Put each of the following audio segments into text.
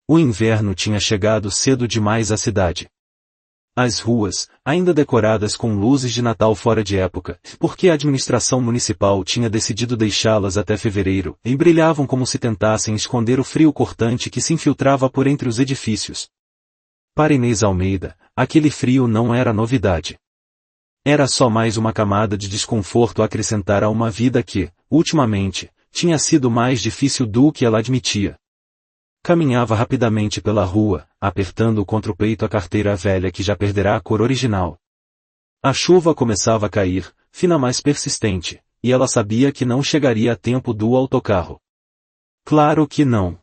O inverno tinha chegado cedo demais à cidade. As ruas, ainda decoradas com luzes de Natal fora de época, porque a administração municipal tinha decidido deixá-las até fevereiro, e brilhavam como se tentassem esconder o frio cortante que se infiltrava por entre os edifícios. Para Inês Almeida, aquele frio não era novidade. Era só mais uma camada de desconforto a acrescentar a uma vida que, ultimamente, tinha sido mais difícil do que ela admitia. Caminhava rapidamente pela rua, apertando contra o peito a carteira velha que já perderá a cor original. A chuva começava a cair, fina mas persistente, e ela sabia que não chegaria a tempo do autocarro. Claro que não.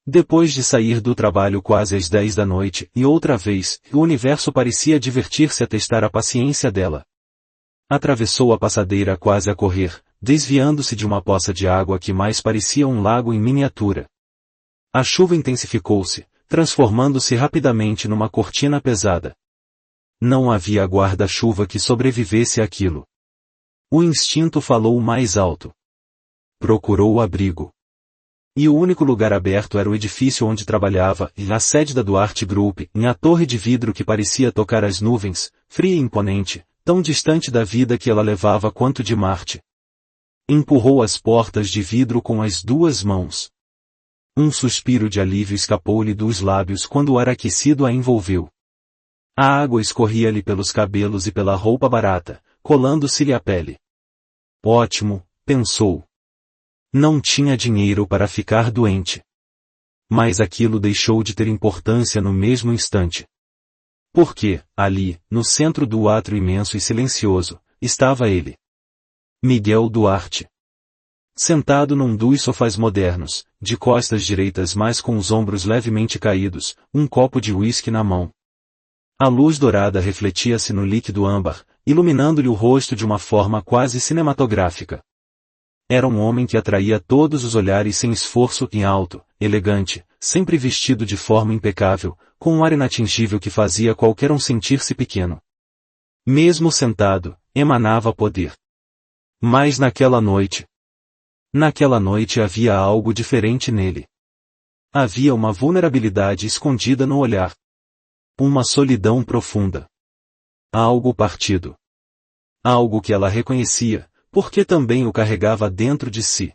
Depois de sair do trabalho quase às 10 da noite, e outra vez, o universo parecia divertir-se a testar a paciência dela. Atravessou a passadeira quase a correr, desviando-se de uma poça de água que mais parecia um lago em miniatura. A chuva intensificou-se, transformando-se rapidamente numa cortina pesada. Não havia guarda-chuva que sobrevivesse àquilo. O instinto falou mais alto. Procurou o abrigo. E o único lugar aberto era o edifício onde trabalhava, e a sede da Duarte Group, em a torre de vidro que parecia tocar as nuvens, fria e imponente, tão distante da vida que ela levava quanto de Marte. Empurrou as portas de vidro com as duas mãos. Um suspiro de alívio escapou-lhe dos lábios quando o ar aquecido a envolveu. A água escorria-lhe pelos cabelos e pela roupa barata, colando-se-lhe à pele. Ótimo, pensou. Não tinha dinheiro para ficar doente. Mas aquilo deixou de ter importância no mesmo instante. Porque, ali, no centro do átrio imenso e silencioso, estava ele. Miguel Duarte. Sentado num dos sofás modernos, de costas direitas mas com os ombros levemente caídos, um copo de uísque na mão. A luz dourada refletia-se no líquido âmbar, iluminando-lhe o rosto de uma forma quase cinematográfica. Era um homem que atraía todos os olhares sem esforço e alto, elegante, sempre vestido de forma impecável, com um ar inatingível que fazia qualquer um sentir-se pequeno. Mesmo sentado, emanava poder. Mas naquela noite havia algo diferente nele. Havia uma vulnerabilidade escondida no olhar. Uma solidão profunda. Algo partido. Algo que ela reconhecia, porque também o carregava dentro de si.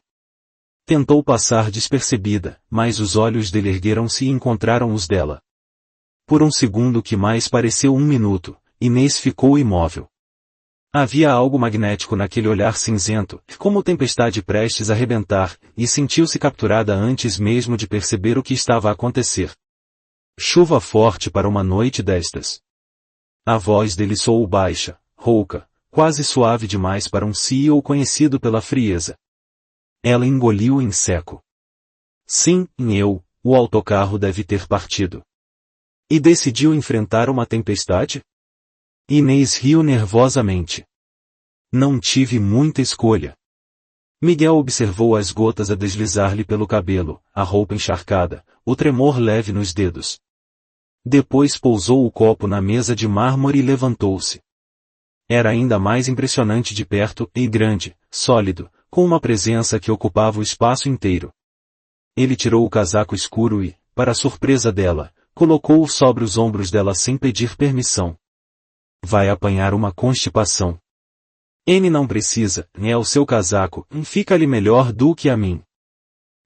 Tentou passar despercebida, mas os olhos dele ergueram-se e encontraram os dela. Por um segundo que mais pareceu um minuto, Inês ficou imóvel. Havia algo magnético naquele olhar cinzento, como tempestade prestes a rebentar, e sentiu-se capturada antes mesmo de perceber o que estava a acontecer. Chuva forte para uma noite destas. A voz dele soou baixa, rouca, quase suave demais para um CEO conhecido pela frieza. Ela engoliu em seco. Sim, o autocarro deve ter partido. E decidiu enfrentar uma tempestade? Inês riu nervosamente. Não tive muita escolha. Miguel observou as gotas a deslizar-lhe pelo cabelo, a roupa encharcada, o tremor leve nos dedos. Depois pousou o copo na mesa de mármore e levantou-se. Era ainda mais impressionante de perto, e grande, sólido, com uma presença que ocupava o espaço inteiro. Ele tirou o casaco escuro e, para a surpresa dela, colocou-o sobre os ombros dela sem pedir permissão. Vai apanhar uma constipação. N não precisa, é o seu casaco, fica-lhe melhor do que a mim.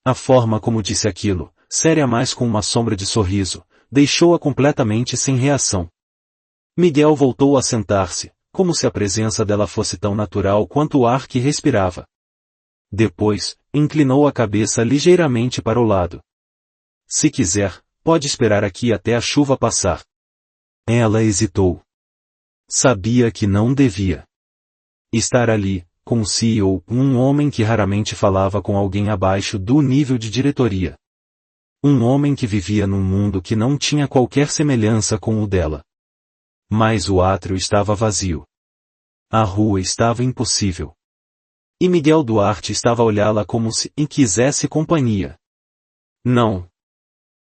A forma como disse aquilo, séria mas com uma sombra de sorriso, deixou-a completamente sem reação. Miguel voltou a sentar-se, como se a presença dela fosse tão natural quanto o ar que respirava. Depois, inclinou a cabeça ligeiramente para o lado. Se quiser, pode esperar aqui até a chuva passar. Ela hesitou. Sabia que não devia estar ali, com o CEO, um homem que raramente falava com alguém abaixo do nível de diretoria. Um homem que vivia num mundo que não tinha qualquer semelhança com o dela. Mas o átrio estava vazio. A rua estava impossível. E Miguel Duarte estava a olhá-la como se quisesse companhia. Não.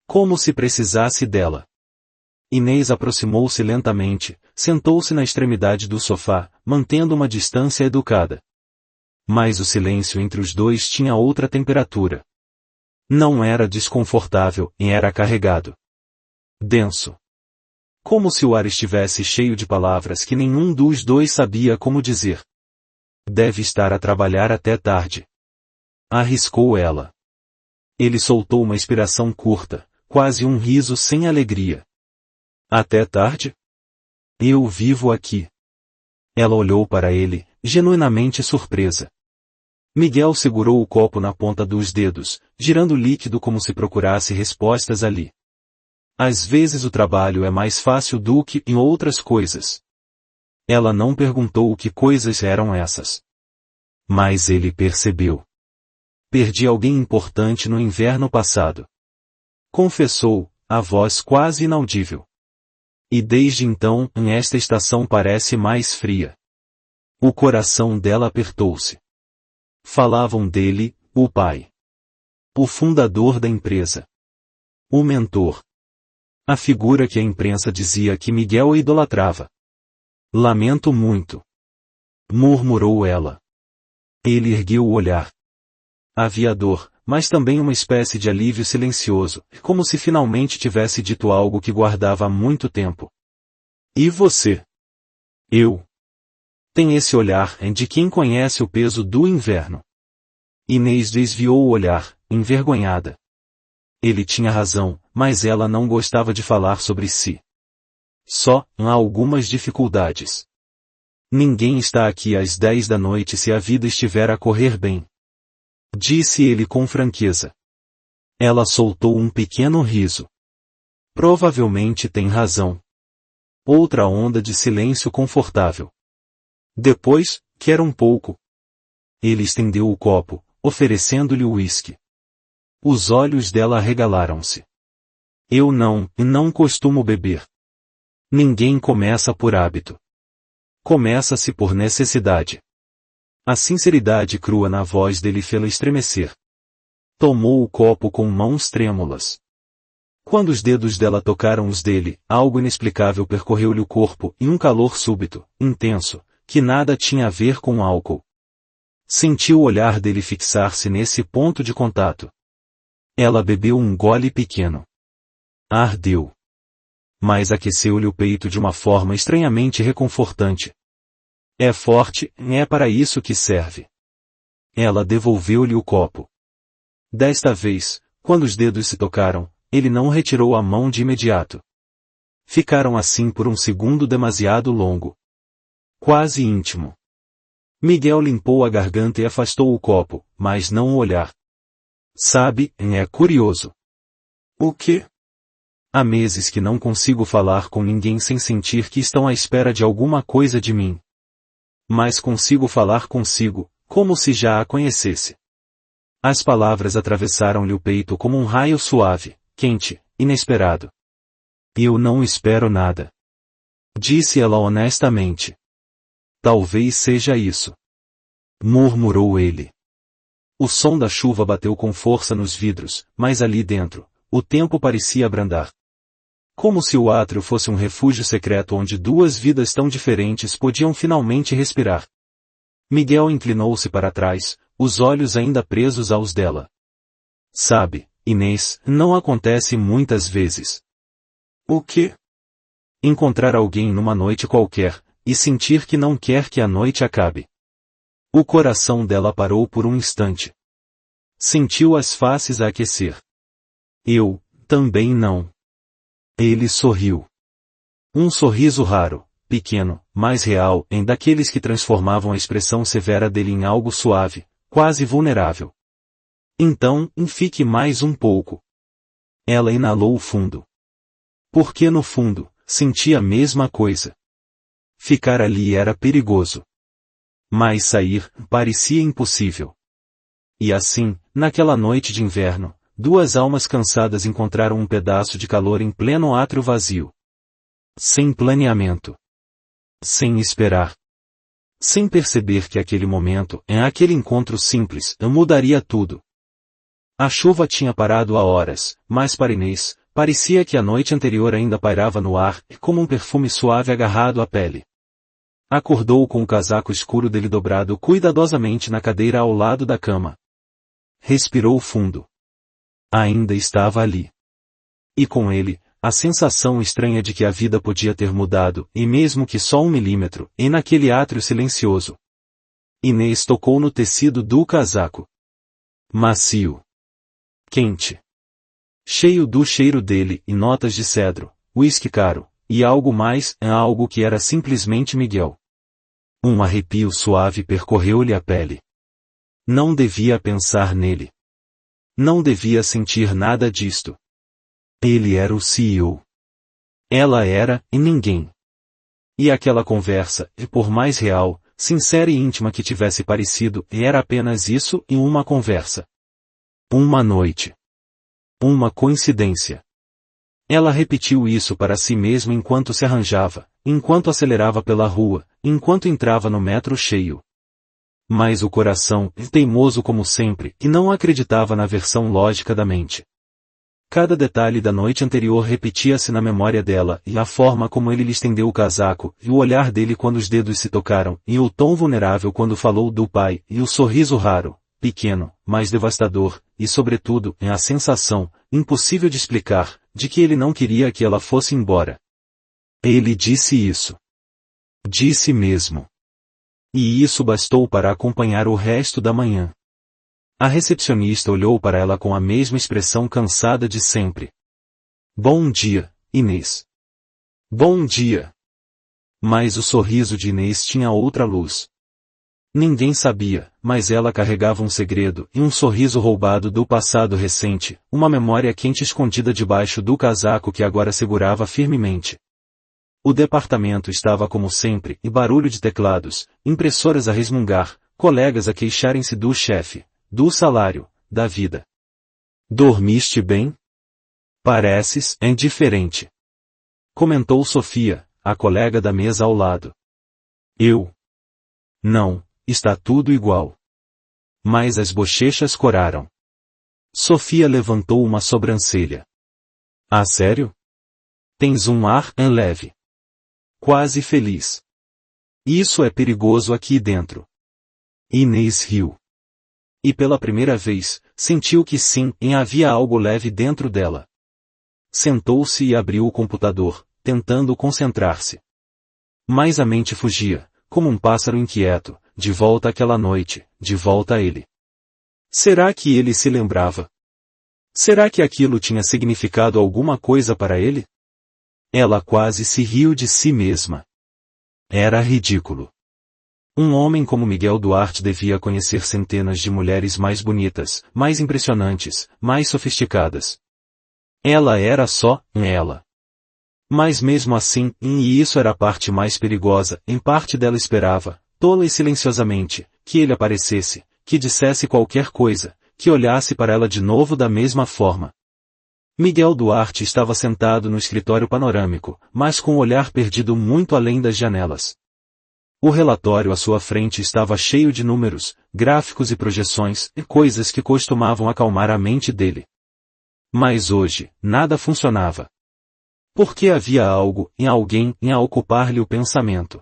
Como se precisasse dela. Inês aproximou-se lentamente, sentou-se na extremidade do sofá, mantendo uma distância educada. Mas o silêncio entre os dois tinha outra temperatura. Não era desconfortável, e era carregado. Denso. Como se o ar estivesse cheio de palavras que nenhum dos dois sabia como dizer. Deve estar a trabalhar até tarde. Arriscou ela. Ele soltou uma expiração curta, quase um riso sem alegria. Até tarde? Eu vivo aqui. Ela olhou para ele, genuinamente surpresa. Miguel segurou o copo na ponta dos dedos, girando o líquido como se procurasse respostas ali. Às vezes o trabalho é mais fácil do que em outras coisas. Ela não perguntou que coisas eram essas. Mas ele percebeu. Perdi alguém importante no inverno passado. Confessou, a voz quase inaudível. E desde então, esta estação parece mais fria. O coração dela apertou-se. Falavam dele, o pai. O fundador da empresa. O mentor. A figura que a imprensa dizia que Miguel idolatrava. Lamento muito. Murmurou ela. Ele ergueu o olhar. Havia dor, mas também uma espécie de alívio silencioso, como se finalmente tivesse dito algo que guardava há muito tempo. E você? Eu. Tem esse olhar de quem conhece o peso do inverno. Inês desviou o olhar, envergonhada. Ele tinha razão, mas ela não gostava de falar sobre si. Só, há algumas dificuldades. Ninguém está aqui às 10 da noite se a vida estiver a correr bem. Disse ele com franqueza. Ela soltou um pequeno riso. Provavelmente tem razão. Outra onda de silêncio confortável. Depois, quer um pouco. Ele estendeu o copo, oferecendo-lhe o uísque. Os olhos dela arregalaram-se. Eu não costumo beber. Ninguém começa por hábito. Começa-se por necessidade. A sinceridade crua na voz dele fê-la estremecer. Tomou o copo com mãos trêmulas. Quando os dedos dela tocaram os dele, algo inexplicável percorreu-lhe o corpo, e um calor súbito, intenso, que nada tinha a ver com álcool. Sentiu o olhar dele fixar-se nesse ponto de contato. Ela bebeu um gole pequeno. Ardeu. Mas aqueceu-lhe o peito de uma forma estranhamente reconfortante. É forte, é para isso que serve. Ela devolveu-lhe o copo. Desta vez, quando os dedos se tocaram, ele não retirou a mão de imediato. Ficaram assim por um segundo demasiado longo. Quase íntimo. Miguel limpou a garganta e afastou o copo, mas não o olhar. Sabe, é curioso. O quê? Há meses que não consigo falar com ninguém sem sentir que estão à espera de alguma coisa de mim. Mas consigo falar consigo, como se já a conhecesse. As palavras atravessaram-lhe o peito como um raio suave, quente, inesperado. Eu não espero nada. Disse ela honestamente. Talvez seja isso. Murmurou ele. O som da chuva bateu com força nos vidros, mas ali dentro, o tempo parecia abrandar. Como se o átrio fosse um refúgio secreto onde duas vidas tão diferentes podiam finalmente respirar. Miguel inclinou-se para trás, os olhos ainda presos aos dela. Sabe, Inês, não acontece muitas vezes. O quê? Encontrar alguém numa noite qualquer, e sentir que não quer que a noite acabe. O coração dela parou por um instante. Sentiu as faces a aquecer. Eu, também não. Ele sorriu. Um sorriso raro, pequeno, mas real, em daqueles que transformavam a expressão severa dele em algo suave, quase vulnerável. Então, fique mais um pouco. Ela inalou fundo. Porque no fundo, sentia a mesma coisa. Ficar ali era perigoso. Mas sair, parecia impossível. E assim, naquela noite de inverno, duas almas cansadas encontraram um pedaço de calor em pleno átrio vazio. Sem planeamento. Sem esperar. Sem perceber que aquele momento, aquele encontro simples, mudaria tudo. A chuva tinha parado há horas, mas para Inês, parecia que a noite anterior ainda pairava no ar, como um perfume suave agarrado à pele. Acordou com o casaco escuro dele dobrado cuidadosamente na cadeira ao lado da cama. Respirou fundo. Ainda estava ali. E com ele, a sensação estranha de que a vida podia ter mudado, e mesmo que só 1 milímetro, e naquele átrio silencioso. Inês tocou no tecido do casaco. Macio. Quente. Cheio do cheiro dele e notas de cedro, uísque caro, e algo mais, algo que era simplesmente Miguel. Um arrepio suave percorreu-lhe a pele. Não devia pensar nele. Não devia sentir nada disto. Ele era o CEO. Ela era, e ninguém. E aquela conversa, por mais real, sincera e íntima que tivesse parecido, era apenas isso e uma conversa. Uma noite. Uma coincidência. Ela repetiu isso para si mesma enquanto se arranjava, enquanto acelerava pela rua, enquanto entrava no metro cheio. Mas o coração, teimoso como sempre, e não acreditava na versão lógica da mente. Cada detalhe da noite anterior repetia-se na memória dela, e a forma como ele lhe estendeu o casaco, e o olhar dele quando os dedos se tocaram, e o tom vulnerável quando falou do pai, e o sorriso raro, pequeno, mas devastador, e sobretudo, a sensação, impossível de explicar, de que ele não queria que ela fosse embora. Ele disse isso. Disse mesmo. E isso bastou para acompanhar o resto da manhã. A recepcionista olhou para ela com a mesma expressão cansada de sempre. Bom dia, Inês. Bom dia. Mas o sorriso de Inês tinha outra luz. Ninguém sabia, mas ela carregava um segredo e um sorriso roubado do passado recente, uma memória quente escondida debaixo do casaco que agora segurava firmemente. O departamento estava como sempre, e barulho de teclados, impressoras a resmungar, colegas a queixarem-se do chefe, do salário, da vida. Dormiste bem? Pareces indiferente. Comentou Sofia, a colega da mesa ao lado. Eu? Não, está tudo igual. Mas as bochechas coraram. Sofia levantou uma sobrancelha. Ah, sério? Tens um ar leve. Quase feliz. Isso é perigoso aqui dentro. Inês riu. E pela primeira vez, sentiu que sim, havia algo leve dentro dela. Sentou-se e abriu o computador, tentando concentrar-se. Mas a mente fugia, como um pássaro inquieto, de volta àquela noite, de volta a ele. Será que ele se lembrava? Será que aquilo tinha significado alguma coisa para ele? Ela quase se riu de si mesma. Era ridículo. Um homem como Miguel Duarte devia conhecer centenas de mulheres mais bonitas, mais impressionantes, mais sofisticadas. Ela era só ela. Mas mesmo assim, e isso era a parte mais perigosa, em parte dela esperava, tola e silenciosamente, que ele aparecesse, que dissesse qualquer coisa, que olhasse para ela de novo da mesma forma. Miguel Duarte estava sentado no escritório panorâmico, mas com o olhar perdido muito além das janelas. O relatório à sua frente estava cheio de números, gráficos e projeções, e coisas que costumavam acalmar a mente dele. Mas hoje, nada funcionava. Porque havia algo, em alguém, a ocupar-lhe o pensamento.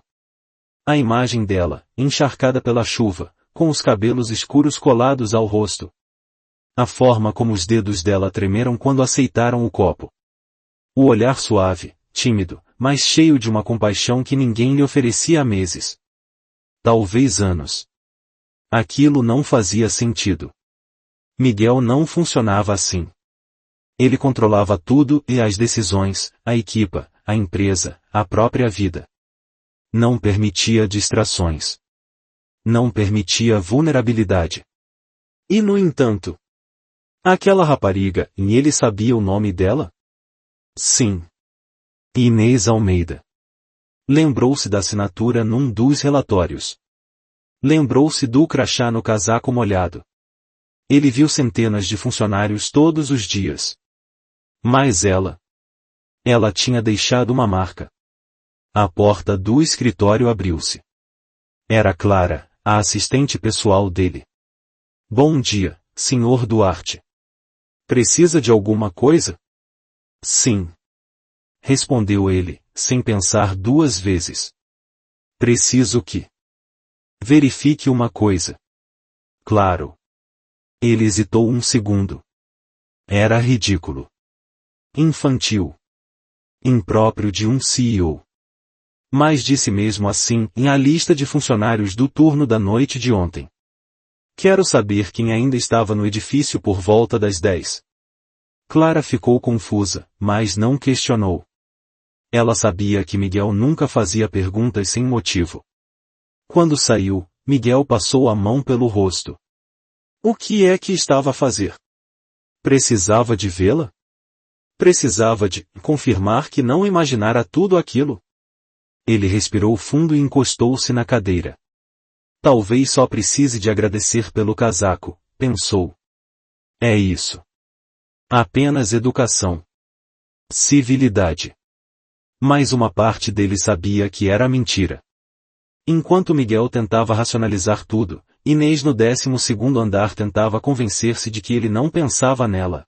A imagem dela, encharcada pela chuva, com os cabelos escuros colados ao rosto. A forma como os dedos dela tremeram quando aceitaram o copo. O olhar suave, tímido, mas cheio de uma compaixão que ninguém lhe oferecia há meses. Talvez anos. Aquilo não fazia sentido. Miguel não funcionava assim. Ele controlava tudo e as decisões, a equipa, a empresa, a própria vida. Não permitia distrações. Não permitia vulnerabilidade. E no entanto, aquela rapariga, e ele sabia o nome dela? Sim. Inês Almeida. Lembrou-se da assinatura num dos relatórios. Lembrou-se do crachá no casaco molhado. Ele viu centenas de funcionários todos os dias. Mas ela tinha deixado uma marca. A porta do escritório abriu-se. Era Clara, a assistente pessoal dele. Bom dia, Sr. Duarte. Precisa de alguma coisa? Sim. Respondeu ele, sem pensar duas vezes. Preciso que verifique uma coisa. Claro. Ele hesitou um segundo. Era ridículo. Infantil. Impróprio de um CEO. Mas disse mesmo assim em a lista de funcionários do turno da noite de ontem. Quero saber quem ainda estava no edifício por volta das 10. Clara ficou confusa, mas não questionou. Ela sabia que Miguel nunca fazia perguntas sem motivo. Quando saiu, Miguel passou a mão pelo rosto. O que é que estava a fazer? Precisava de vê-la? Precisava de confirmar que não imaginara tudo aquilo? Ele respirou fundo e encostou-se na cadeira. Talvez só precise de agradecer pelo casaco, pensou. É isso. Apenas educação. Civilidade. Mas uma parte dele sabia que era mentira. Enquanto Miguel tentava racionalizar tudo, Inês no 12º andar tentava convencer-se de que ele não pensava nela.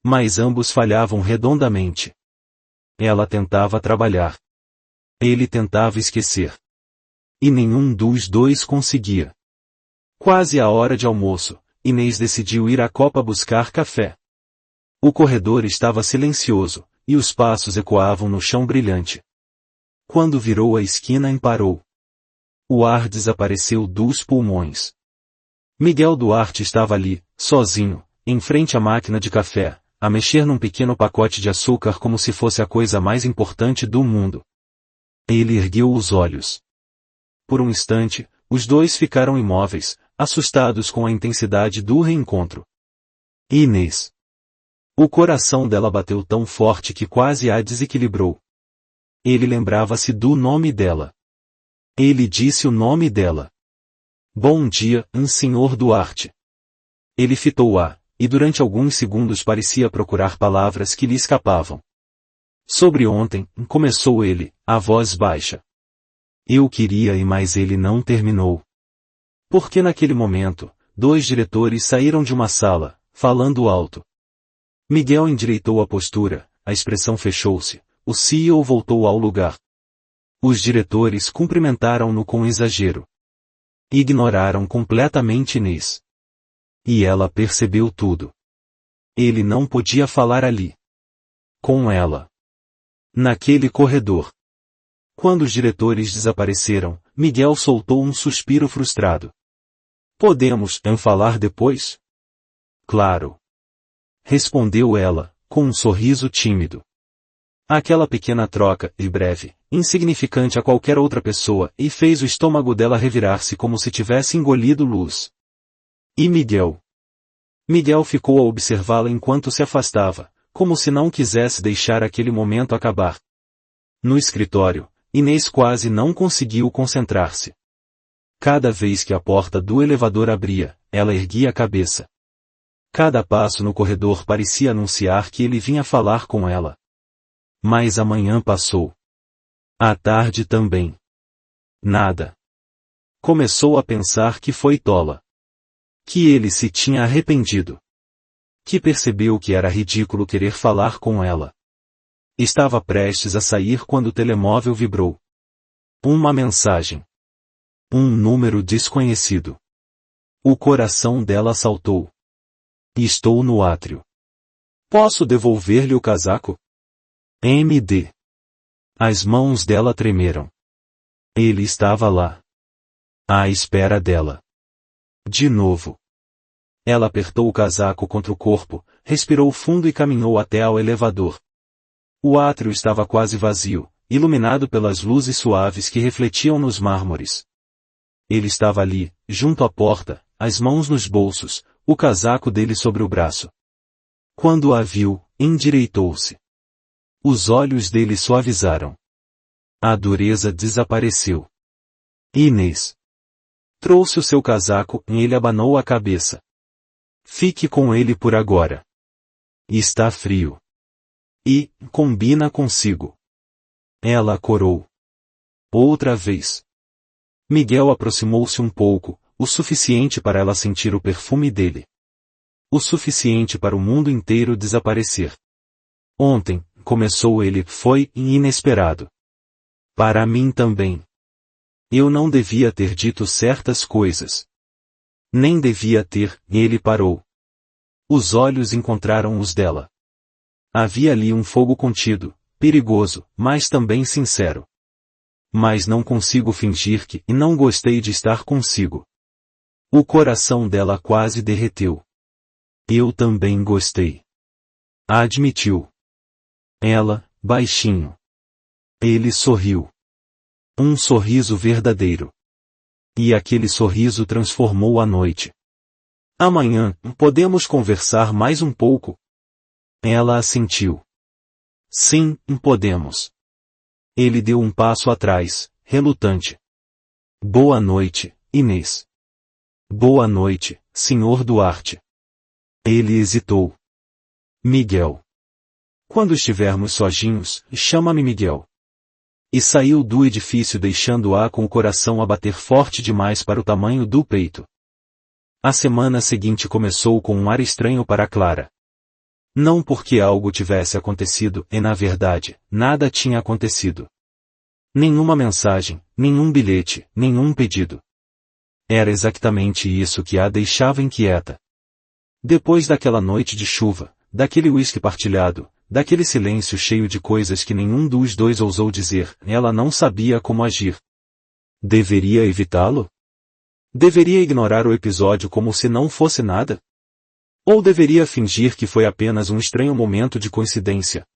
Mas ambos falhavam redondamente. Ela tentava trabalhar. Ele tentava esquecer. E nenhum dos dois conseguia. Quase à hora de almoço, Inês decidiu ir à copa buscar café. O corredor estava silencioso, e os passos ecoavam no chão brilhante. Quando virou a esquina parou. O ar desapareceu dos pulmões. Miguel Duarte estava ali, sozinho, em frente à máquina de café, a mexer num pequeno pacote de açúcar como se fosse a coisa mais importante do mundo. Ele ergueu os olhos. Por um instante, os dois ficaram imóveis, assustados com a intensidade do reencontro. Inês. O coração dela bateu tão forte que quase a desequilibrou. Ele lembrava-se do nome dela. Ele disse o nome dela. Bom dia, Sr. Duarte. Ele fitou-a, e durante alguns segundos parecia procurar palavras que lhe escapavam. Sobre ontem, começou ele, a voz baixa. Eu queria ir, mas ele não terminou. Porque naquele momento, 2 diretores saíram de uma sala, falando alto. Miguel endireitou a postura, a expressão fechou-se, o CEO voltou ao lugar. Os diretores cumprimentaram-no com exagero. Ignoraram completamente Inês. E ela percebeu tudo. Ele não podia falar ali. Com ela. Naquele corredor. Quando os diretores desapareceram, Miguel soltou um suspiro frustrado. Podemos falar depois? Claro. Respondeu ela, com um sorriso tímido. Aquela pequena troca, e breve, insignificante a qualquer outra pessoa, e fez o estômago dela revirar-se como se tivesse engolido luz. E Miguel? Miguel ficou a observá-la enquanto se afastava, como se não quisesse deixar aquele momento acabar. No escritório, Inês quase não conseguiu concentrar-se. Cada vez que a porta do elevador abria, ela erguia a cabeça. Cada passo no corredor parecia anunciar que ele vinha falar com ela. Mas a manhã passou. À tarde também. Nada. Começou a pensar que foi tola. Que ele se tinha arrependido. Que percebeu que era ridículo querer falar com ela. Estava prestes a sair quando o telemóvel vibrou. Uma mensagem. Um número desconhecido. O coração dela saltou. Estou no átrio. Posso devolver-lhe o casaco? MD. As mãos dela tremeram. Ele estava lá. À espera dela. De novo. Ela apertou o casaco contra o corpo, respirou fundo e caminhou até ao elevador. O átrio estava quase vazio, iluminado pelas luzes suaves que refletiam nos mármores. Ele estava ali, junto à porta, as mãos nos bolsos, o casaco dele sobre o braço. Quando a viu, endireitou-se. Os olhos dele suavizaram. A dureza desapareceu. Inês. Trouxe o seu casaco e ele abanou a cabeça. Fique com ele por agora. Está frio. E, combina consigo. Ela corou. Outra vez. Miguel aproximou-se um pouco, o suficiente para ela sentir o perfume dele. O suficiente para o mundo inteiro desaparecer. Ontem, começou ele, foi inesperado. Para mim também. Eu não devia ter dito certas coisas. Nem devia ter, e ele parou. Os olhos encontraram os dela. Havia ali um fogo contido, perigoso, mas também sincero. Mas não consigo fingir que não gostei de estar consigo. O coração dela quase derreteu. Eu também gostei. Admitiu. Ela, baixinho. Ele sorriu. Um sorriso verdadeiro. E aquele sorriso transformou a noite. Amanhã, podemos conversar mais um pouco? Ela assentiu. Sim, podemos. Ele deu um passo atrás, relutante. Boa noite, Inês. Boa noite, Sr. Duarte. Ele hesitou. Miguel. Quando estivermos sozinhos, chama-me Miguel. E saiu do edifício deixando-a com o coração a bater forte demais para o tamanho do peito. A semana seguinte começou com um ar estranho para Clara. Não porque algo tivesse acontecido, e na verdade, nada tinha acontecido. Nenhuma mensagem, nenhum bilhete, nenhum pedido. Era exatamente isso que a deixava inquieta. Depois daquela noite de chuva, daquele uísque partilhado, daquele silêncio cheio de coisas que nenhum dos dois ousou dizer, ela não sabia como agir. Deveria evitá-lo? Deveria ignorar o episódio como se não fosse nada? Ou deveria fingir que foi apenas um estranho momento de coincidência?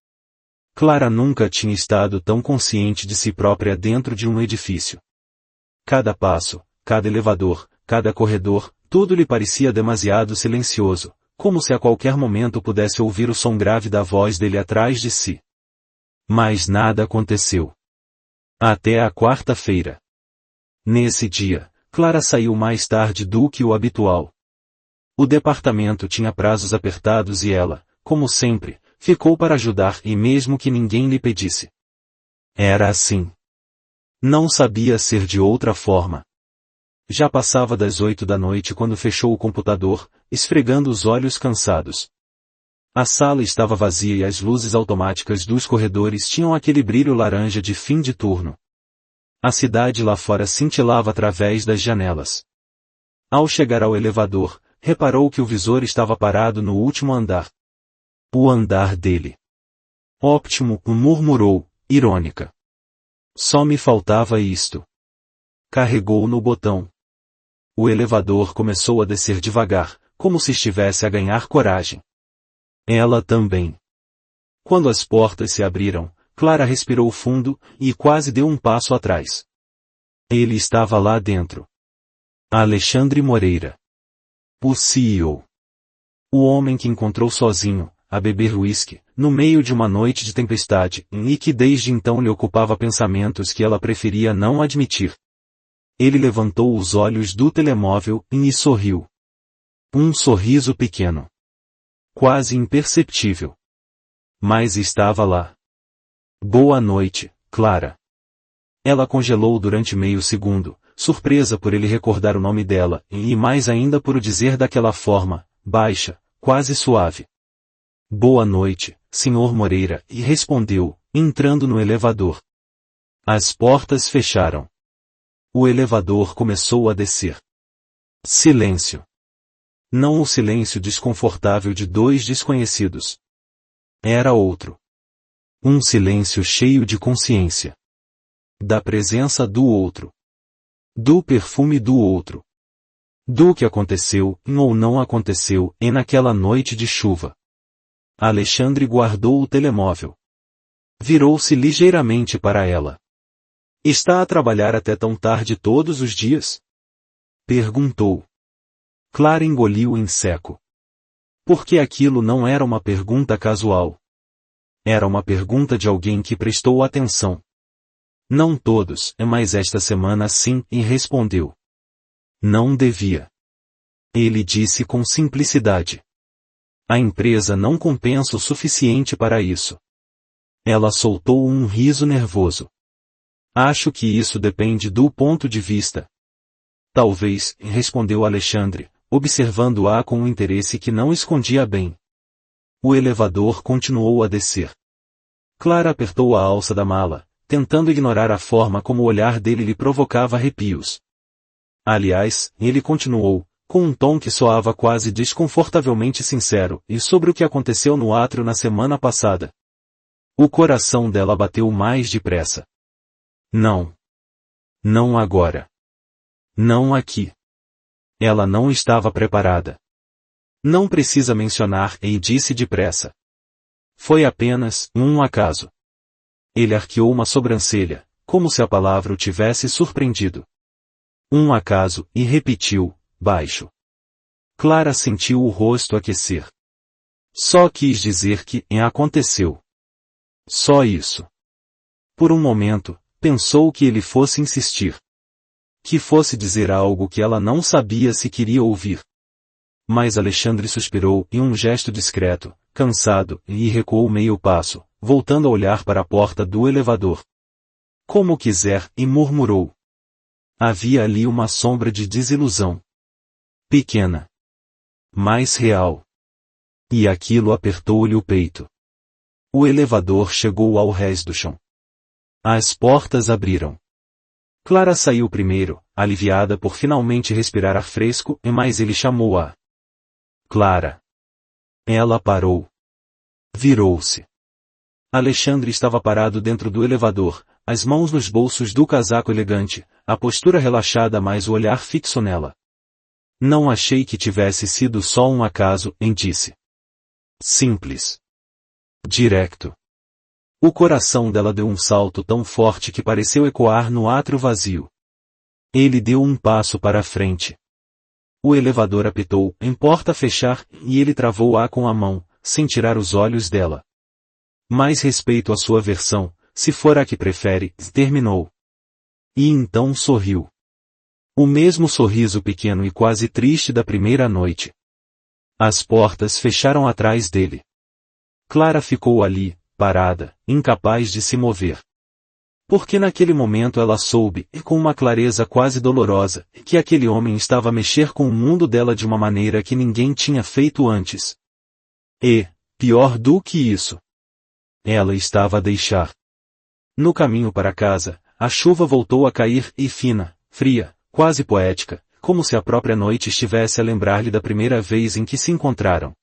Clara nunca tinha estado tão consciente de si própria dentro de um edifício. Cada passo, cada elevador, cada corredor, tudo lhe parecia demasiado silencioso, como se a qualquer momento pudesse ouvir o som grave da voz dele atrás de si. Mas nada aconteceu. Até a quarta-feira. Nesse dia, Clara saiu mais tarde do que o habitual. O departamento tinha prazos apertados e ela, como sempre, ficou para ajudar e mesmo que ninguém lhe pedisse. Era assim. Não sabia ser de outra forma. Já passava das 8 da noite quando fechou o computador, esfregando os olhos cansados. A sala estava vazia e as luzes automáticas dos corredores tinham aquele brilho laranja de fim de turno. A cidade lá fora cintilava através das janelas. Ao chegar ao elevador, reparou que o visor estava parado no último andar. O andar dele. Óptimo, murmurou, irônica. Só me faltava isto. Carregou no botão. O elevador começou a descer devagar, como se estivesse a ganhar coragem. Ela também. Quando as portas se abriram, Clara respirou fundo, e quase deu um passo atrás. Ele estava lá dentro. Alexandre Moreira. O CEO. O homem que encontrou sozinho, a beber uísque, no meio de uma noite de tempestade, e que desde então lhe ocupava pensamentos que ela preferia não admitir. Ele levantou os olhos do telemóvel e sorriu. Um sorriso pequeno. Quase imperceptível. Mas estava lá. Boa noite, Clara. Ela congelou durante meio segundo, surpresa por ele recordar o nome dela, e mais ainda por o dizer daquela forma, baixa, quase suave. Boa noite, Sr. Moreira, e respondeu, entrando no elevador. As portas fecharam. O elevador começou a descer. Silêncio. Não o silêncio desconfortável de dois desconhecidos. Era outro. Um silêncio cheio de consciência. Da presença do outro. Do perfume do outro. Do que aconteceu, ou não aconteceu, naquela noite de chuva. Alexandre guardou o telemóvel. Virou-se ligeiramente para ela. Está a trabalhar até tão tarde todos os dias? Perguntou. Clara engoliu em seco. Porque aquilo não era uma pergunta casual. Era uma pergunta de alguém que prestou atenção. Não todos, mas esta semana sim, e respondeu. Não devia. Ele disse com simplicidade. A empresa não compensa o suficiente para isso. Ela soltou um riso nervoso. Acho que isso depende do ponto de vista. Talvez, respondeu Alexandre, observando-a com um interesse que não escondia bem. O elevador continuou a descer. Clara apertou a alça da mala, tentando ignorar a forma como o olhar dele lhe provocava arrepios. Aliás, ele continuou, com um tom que soava quase desconfortavelmente sincero, e sobre o que aconteceu no átrio na semana passada. O coração dela bateu mais depressa. Não. Não agora. Não aqui. Ela não estava preparada. Não precisa mencionar, e disse depressa. Foi apenas um acaso. Ele arqueou uma sobrancelha, como se a palavra o tivesse surpreendido. Um acaso, e repetiu, baixo. Clara sentiu o rosto aquecer. Só quis dizer que aconteceu. Só isso. Por um momento, pensou que ele fosse insistir. Que fosse dizer algo que ela não sabia se queria ouvir. Mas Alexandre suspirou em um gesto discreto, cansado, e recuou meio passo, voltando a olhar para a porta do elevador. Como quiser, e murmurou. Havia ali uma sombra de desilusão. Pequena. Mas real. E aquilo apertou-lhe o peito. O elevador chegou ao rés do chão. As portas abriram. Clara saiu primeiro, aliviada por finalmente respirar ar fresco, mas ele chamou-a. Clara. Ela parou. Virou-se. Alexandre estava parado dentro do elevador, as mãos nos bolsos do casaco elegante, a postura relaxada mas o olhar fixo nela. Não achei que tivesse sido só um acaso, disse. Simples. Direto. O coração dela deu um salto tão forte que pareceu ecoar no átrio vazio. Ele deu um passo para a frente. O elevador apitou, em porta a fechar, e ele travou-a com a mão, sem tirar os olhos dela. Mais respeito à sua versão, se for a que prefere, terminou. E então sorriu. O mesmo sorriso pequeno e quase triste da primeira noite. As portas fecharam atrás dele. Clara ficou ali, parada, incapaz de se mover. Porque naquele momento ela soube, e com uma clareza quase dolorosa, que aquele homem estava a mexer com o mundo dela de uma maneira que ninguém tinha feito antes. E, pior do que isso, ela estava a deixar. No caminho para casa, a chuva voltou a cair, e fina, fria, quase poética, como se a própria noite estivesse a lembrar-lhe da primeira vez em que se encontraram.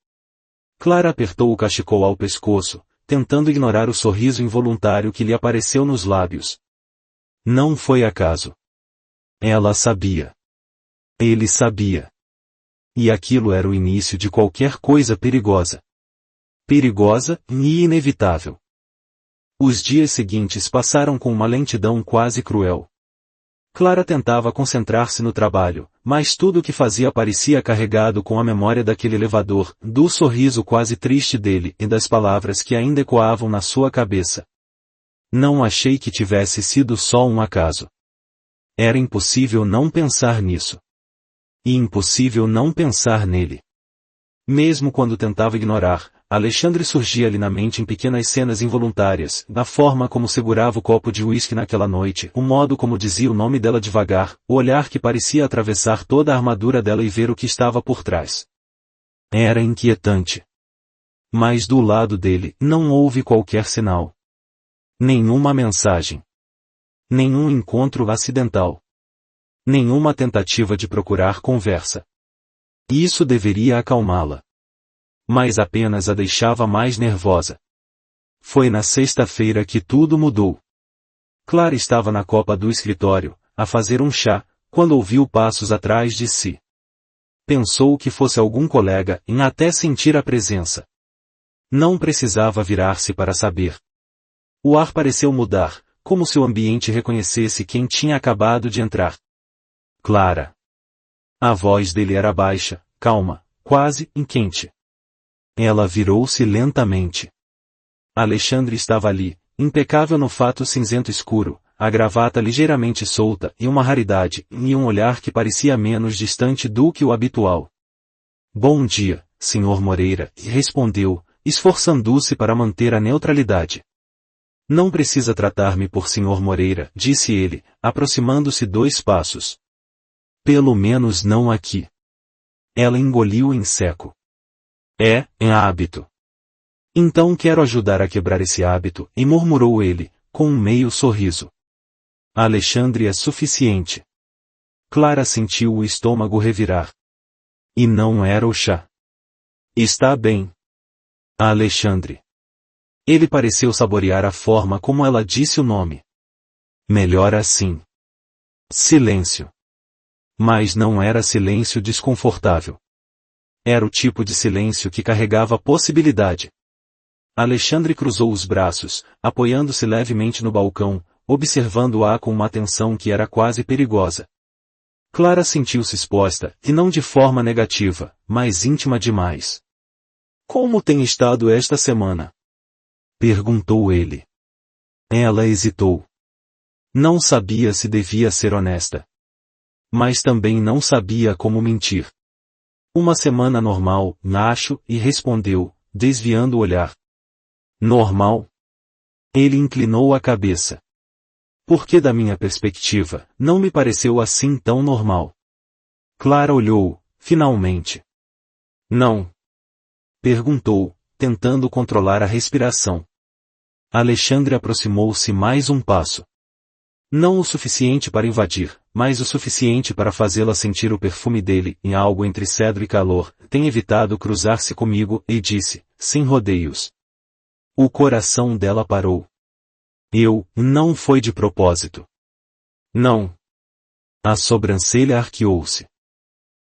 Clara apertou o cachecol ao pescoço, tentando ignorar o sorriso involuntário que lhe apareceu nos lábios. Não foi acaso. Ela sabia. Ele sabia. E aquilo era o início de qualquer coisa perigosa. Perigosa e inevitável. Os dias seguintes passaram com uma lentidão quase cruel. Clara tentava concentrar-se no trabalho, mas tudo o que fazia parecia carregado com a memória daquele elevador, do sorriso quase triste dele e das palavras que ainda ecoavam na sua cabeça. Não achei que tivesse sido só um acaso. Era impossível não pensar nisso. E impossível não pensar nele. Mesmo quando tentava ignorar, Alexandre surgia-lhe na mente em pequenas cenas involuntárias, da forma como segurava o copo de uísque naquela noite, o modo como dizia o nome dela devagar, o olhar que parecia atravessar toda a armadura dela e ver o que estava por trás. Era inquietante. Mas do lado dele, não houve qualquer sinal. Nenhuma mensagem. Nenhum encontro acidental. Nenhuma tentativa de procurar conversa. Isso deveria acalmá-la. Mas apenas a deixava mais nervosa. Foi na sexta-feira que tudo mudou. Clara estava na copa do escritório, a fazer um chá, quando ouviu passos atrás de si. Pensou que fosse algum colega, em até sentir a presença. Não precisava virar-se para saber. O ar pareceu mudar, como se o ambiente reconhecesse quem tinha acabado de entrar. Clara. A voz dele era baixa, calma, quase quente. Ela virou-se lentamente. Alexandre estava ali, impecável no fato cinzento escuro, a gravata ligeiramente solta e uma raridade, e um olhar que parecia menos distante do que o habitual. Bom dia, Sr. Moreira, respondeu, esforçando-se para manter a neutralidade. Não precisa tratar-me por Sr. Moreira, disse ele, aproximando-se 2 passos. Pelo menos não aqui. Ela engoliu em seco. É hábito. Então quero ajudar a quebrar esse hábito, e murmurou ele, com um meio sorriso. Alexandre é suficiente. Clara sentiu o estômago revirar. E não era o chá. Está bem. Alexandre. Ele pareceu saborear a forma como ela disse o nome. Melhor assim. Silêncio. Mas não era silêncio desconfortável. Era o tipo de silêncio que carregava possibilidade. Alexandre cruzou os braços, apoiando-se levemente no balcão, observando-a com uma atenção que era quase perigosa. Clara sentiu-se exposta, e não de forma negativa, mas íntima demais. Como tem estado esta semana? Perguntou ele. Ela hesitou. Não sabia se devia ser honesta. Mas também não sabia como mentir. Uma semana normal, acho, e respondeu, desviando o olhar. Normal? Ele inclinou a cabeça. Porque da minha perspectiva, não me pareceu assim tão normal. Clara olhou, finalmente. Não. Perguntou, tentando controlar a respiração. Alexandre aproximou-se mais um passo. Não o suficiente para invadir, mas o suficiente para fazê-la sentir o perfume dele, em algo entre cedro e calor. Tem evitado cruzar-se comigo, e disse, sem rodeios. O coração dela parou. Não foi de propósito. Não. A sobrancelha arqueou-se.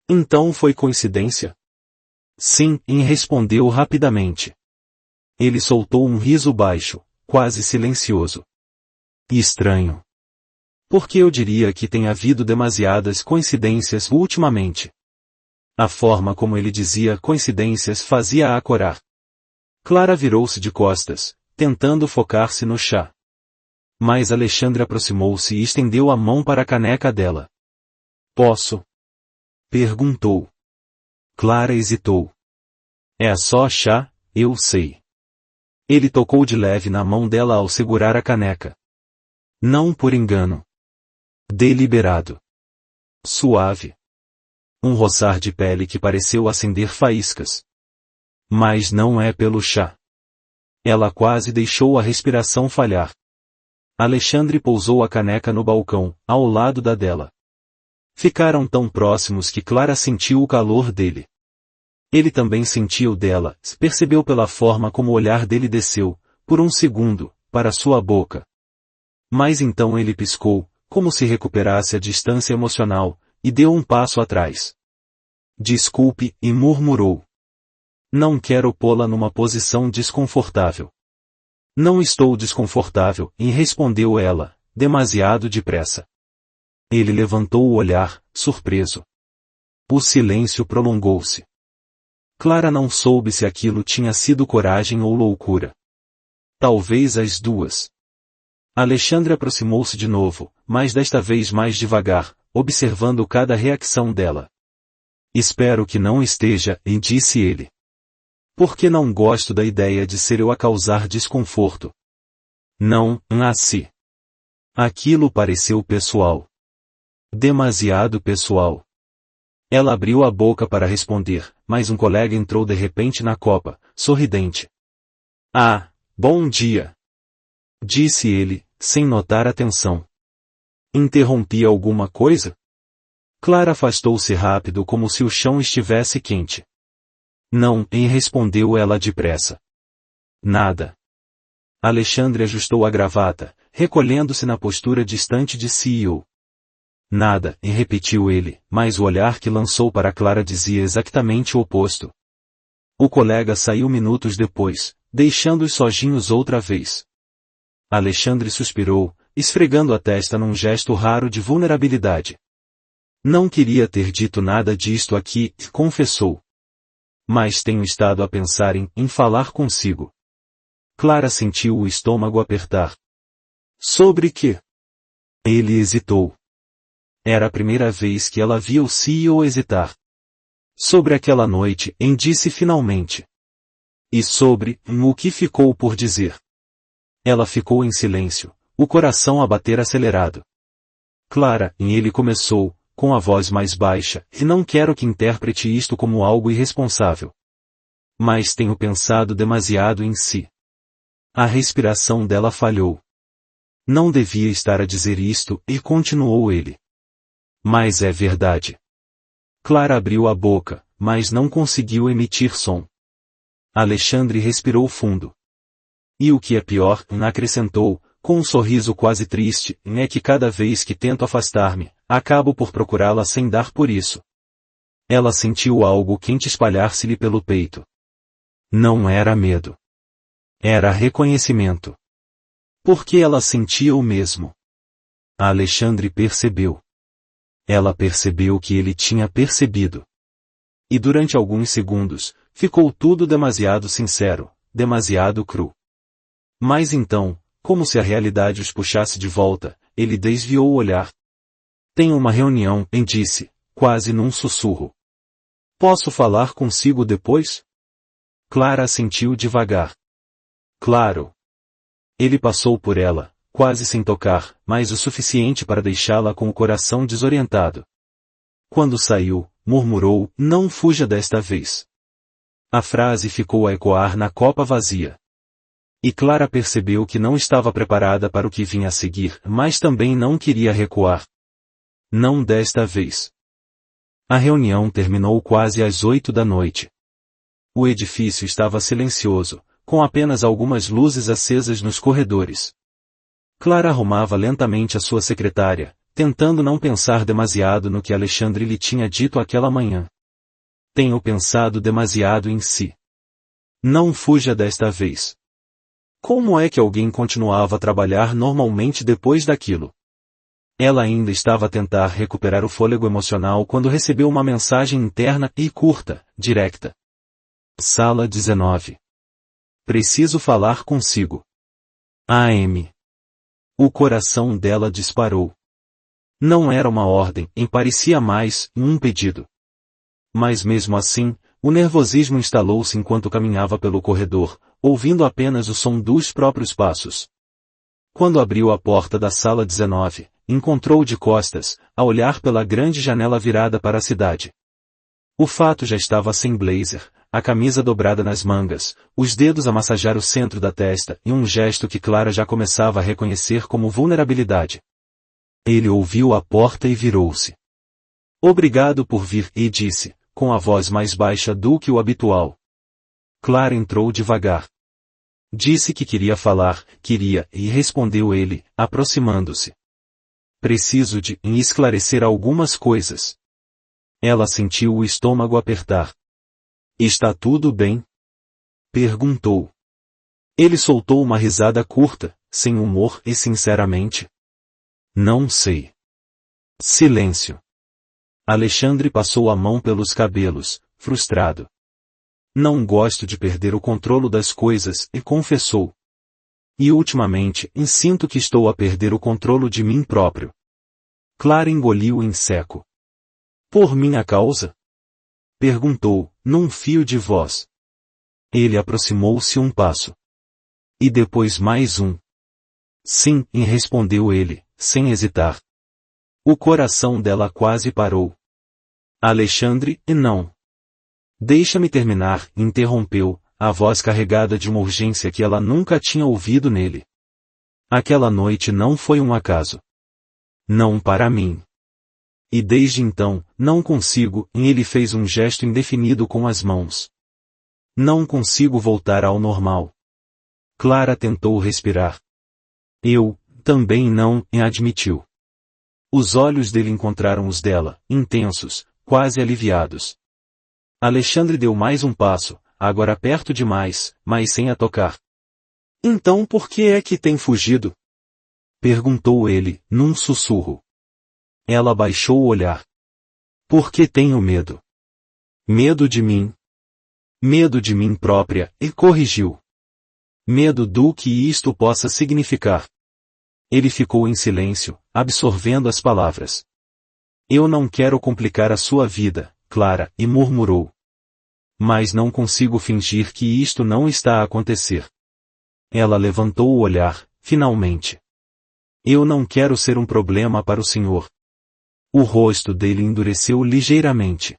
Então foi coincidência? Sim, e respondeu rapidamente. Ele soltou um riso baixo, quase silencioso. Estranho. Porque eu diria que tem havido demasiadas coincidências ultimamente. A forma como ele dizia coincidências fazia-a corar. Clara virou-se de costas, tentando focar-se no chá. Mas Alexandre aproximou-se e estendeu a mão para a caneca dela. Posso? Perguntou. Clara hesitou. É só chá, eu sei. Ele tocou de leve na mão dela ao segurar a caneca. Não por engano. Deliberado. Suave. Um roçar de pele que pareceu acender faíscas. Mas não é pelo chá. Ela quase deixou a respiração falhar. Alexandre pousou a caneca no balcão, ao lado da dela. Ficaram tão próximos que Clara sentiu o calor dele. Ele também sentiu o dela, percebeu pela forma como o olhar dele desceu, por um segundo, para sua boca. Mas então ele piscou, como se recuperasse a distância emocional, e deu um passo atrás. Desculpe, e murmurou. Não quero pô-la numa posição desconfortável. Não estou desconfortável, e respondeu ela, demasiado depressa. Ele levantou o olhar, surpreso. O silêncio prolongou-se. Clara não soube se aquilo tinha sido coragem ou loucura. Talvez as duas. Alexandre aproximou-se de novo, mas desta vez mais devagar, observando cada reação dela. Espero que não esteja, e disse ele. Porque não gosto da ideia de ser eu a causar desconforto. Não, assim. Aquilo pareceu pessoal. Demasiado pessoal. Ela abriu a boca para responder, mas um colega entrou de repente na copa, sorridente. Ah, bom dia! Disse ele, sem notar a tensão. Interrompi alguma coisa? Clara afastou-se rápido como se o chão estivesse quente. Não, e respondeu ela depressa. Nada. Alexandre ajustou a gravata, recolhendo-se na postura distante de CEO. Nada, e repetiu ele, mas o olhar que lançou para Clara dizia exatamente o oposto. O colega saiu minutos depois, deixando-os sozinhos outra vez. Alexandre suspirou, esfregando a testa num gesto raro de vulnerabilidade. Não queria ter dito nada disto aqui, confessou. Mas tenho estado a pensar em falar consigo. Clara sentiu o estômago apertar. Sobre quê? Ele hesitou. Era a primeira vez que ela via o CEO hesitar. Sobre aquela noite, disse finalmente. E sobre o que ficou por dizer. Ela ficou em silêncio, o coração a bater acelerado. Clara, ele começou, com a voz mais baixa, e não quero que interprete isto como algo irresponsável. Mas tenho pensado demasiado em si. A respiração dela falhou. Não devia estar a dizer isto, e continuou ele. Mas é verdade. Clara abriu a boca, mas não conseguiu emitir som. Alexandre respirou fundo. E o que é pior, acrescentou, com um sorriso quase triste, é que cada vez que tento afastar-me, acabo por procurá-la sem dar por isso. Ela sentiu algo quente espalhar-se-lhe pelo peito. Não era medo. Era reconhecimento. Porque ela sentia o mesmo. Alexandre percebeu. Ela percebeu que ele tinha percebido. E durante alguns segundos, ficou tudo demasiado sincero, demasiado cru. Mas então, como se a realidade os puxasse de volta, ele desviou o olhar. Tenho uma reunião, disse, quase num sussurro. Posso falar consigo depois? Clara assentiu devagar. Claro. Ele passou por ela, quase sem tocar, mas o suficiente para deixá-la com o coração desorientado. Quando saiu, murmurou, não fuja desta vez. A frase ficou a ecoar na copa vazia. E Clara percebeu que não estava preparada para o que vinha a seguir, mas também não queria recuar. Não desta vez. A reunião terminou quase às 8 da noite. O edifício estava silencioso, com apenas algumas luzes acesas nos corredores. Clara arrumava lentamente a sua secretária, tentando não pensar demasiado no que Alexandre lhe tinha dito aquela manhã. Tenho pensado demasiado em si. Não fuja desta vez. Como é que alguém continuava a trabalhar normalmente depois daquilo? Ela ainda estava a tentar recuperar o fôlego emocional quando recebeu uma mensagem interna e curta, direta. Sala 19. Preciso falar consigo. AM. O coração dela disparou. Não era uma ordem, parecia mais um pedido. Mas mesmo assim, o nervosismo instalou-se enquanto caminhava pelo corredor, ouvindo apenas o som dos próprios passos. Quando abriu a porta da sala 19, encontrou de costas, a olhar pela grande janela virada para a cidade. O fato já estava sem blazer, a camisa dobrada nas mangas, os dedos a massagear o centro da testa e um gesto que Clara já começava a reconhecer como vulnerabilidade. Ele ouviu a porta e virou-se. Obrigado por vir, e disse, com a voz mais baixa do que o habitual. Clara entrou devagar. Disse que queria falar, e respondeu ele, aproximando-se. Preciso de esclarecer algumas coisas. Ela sentiu o estômago apertar. Está tudo bem? Perguntou. Ele soltou uma risada curta, sem humor e sinceramente. Não sei. Silêncio. Alexandre passou a mão pelos cabelos, frustrado. Não gosto de perder o controle das coisas, e confessou. E ultimamente, sinto que estou a perder o controle de mim próprio. Clara engoliu em seco. Por minha causa? Perguntou, num fio de voz. Ele aproximou-se um passo. E depois mais um. Sim, respondeu ele, sem hesitar. O coração dela quase parou. Alexandre, não. Deixa-me terminar, interrompeu, a voz carregada de uma urgência que ela nunca tinha ouvido nele. Aquela noite não foi um acaso. Não para mim. E desde então, não consigo, ele fez um gesto indefinido com as mãos. Não consigo voltar ao normal. Clara tentou respirar. Eu, também não, admitiu. Os olhos dele encontraram os dela, intensos, quase aliviados. Alexandre deu mais um passo, agora perto demais, mas sem a tocar. Então por que é que tem fugido? Perguntou ele, num sussurro. Ela baixou o olhar. Porque tenho medo. Medo de mim. Medo de mim própria, e corrigiu. Medo do que isto possa significar. Ele ficou em silêncio, absorvendo as palavras. Eu não quero complicar a sua vida, Clara, e murmurou. Mas não consigo fingir que isto não está a acontecer. Ela levantou o olhar, finalmente. Eu não quero ser um problema para o senhor. O rosto dele endureceu ligeiramente.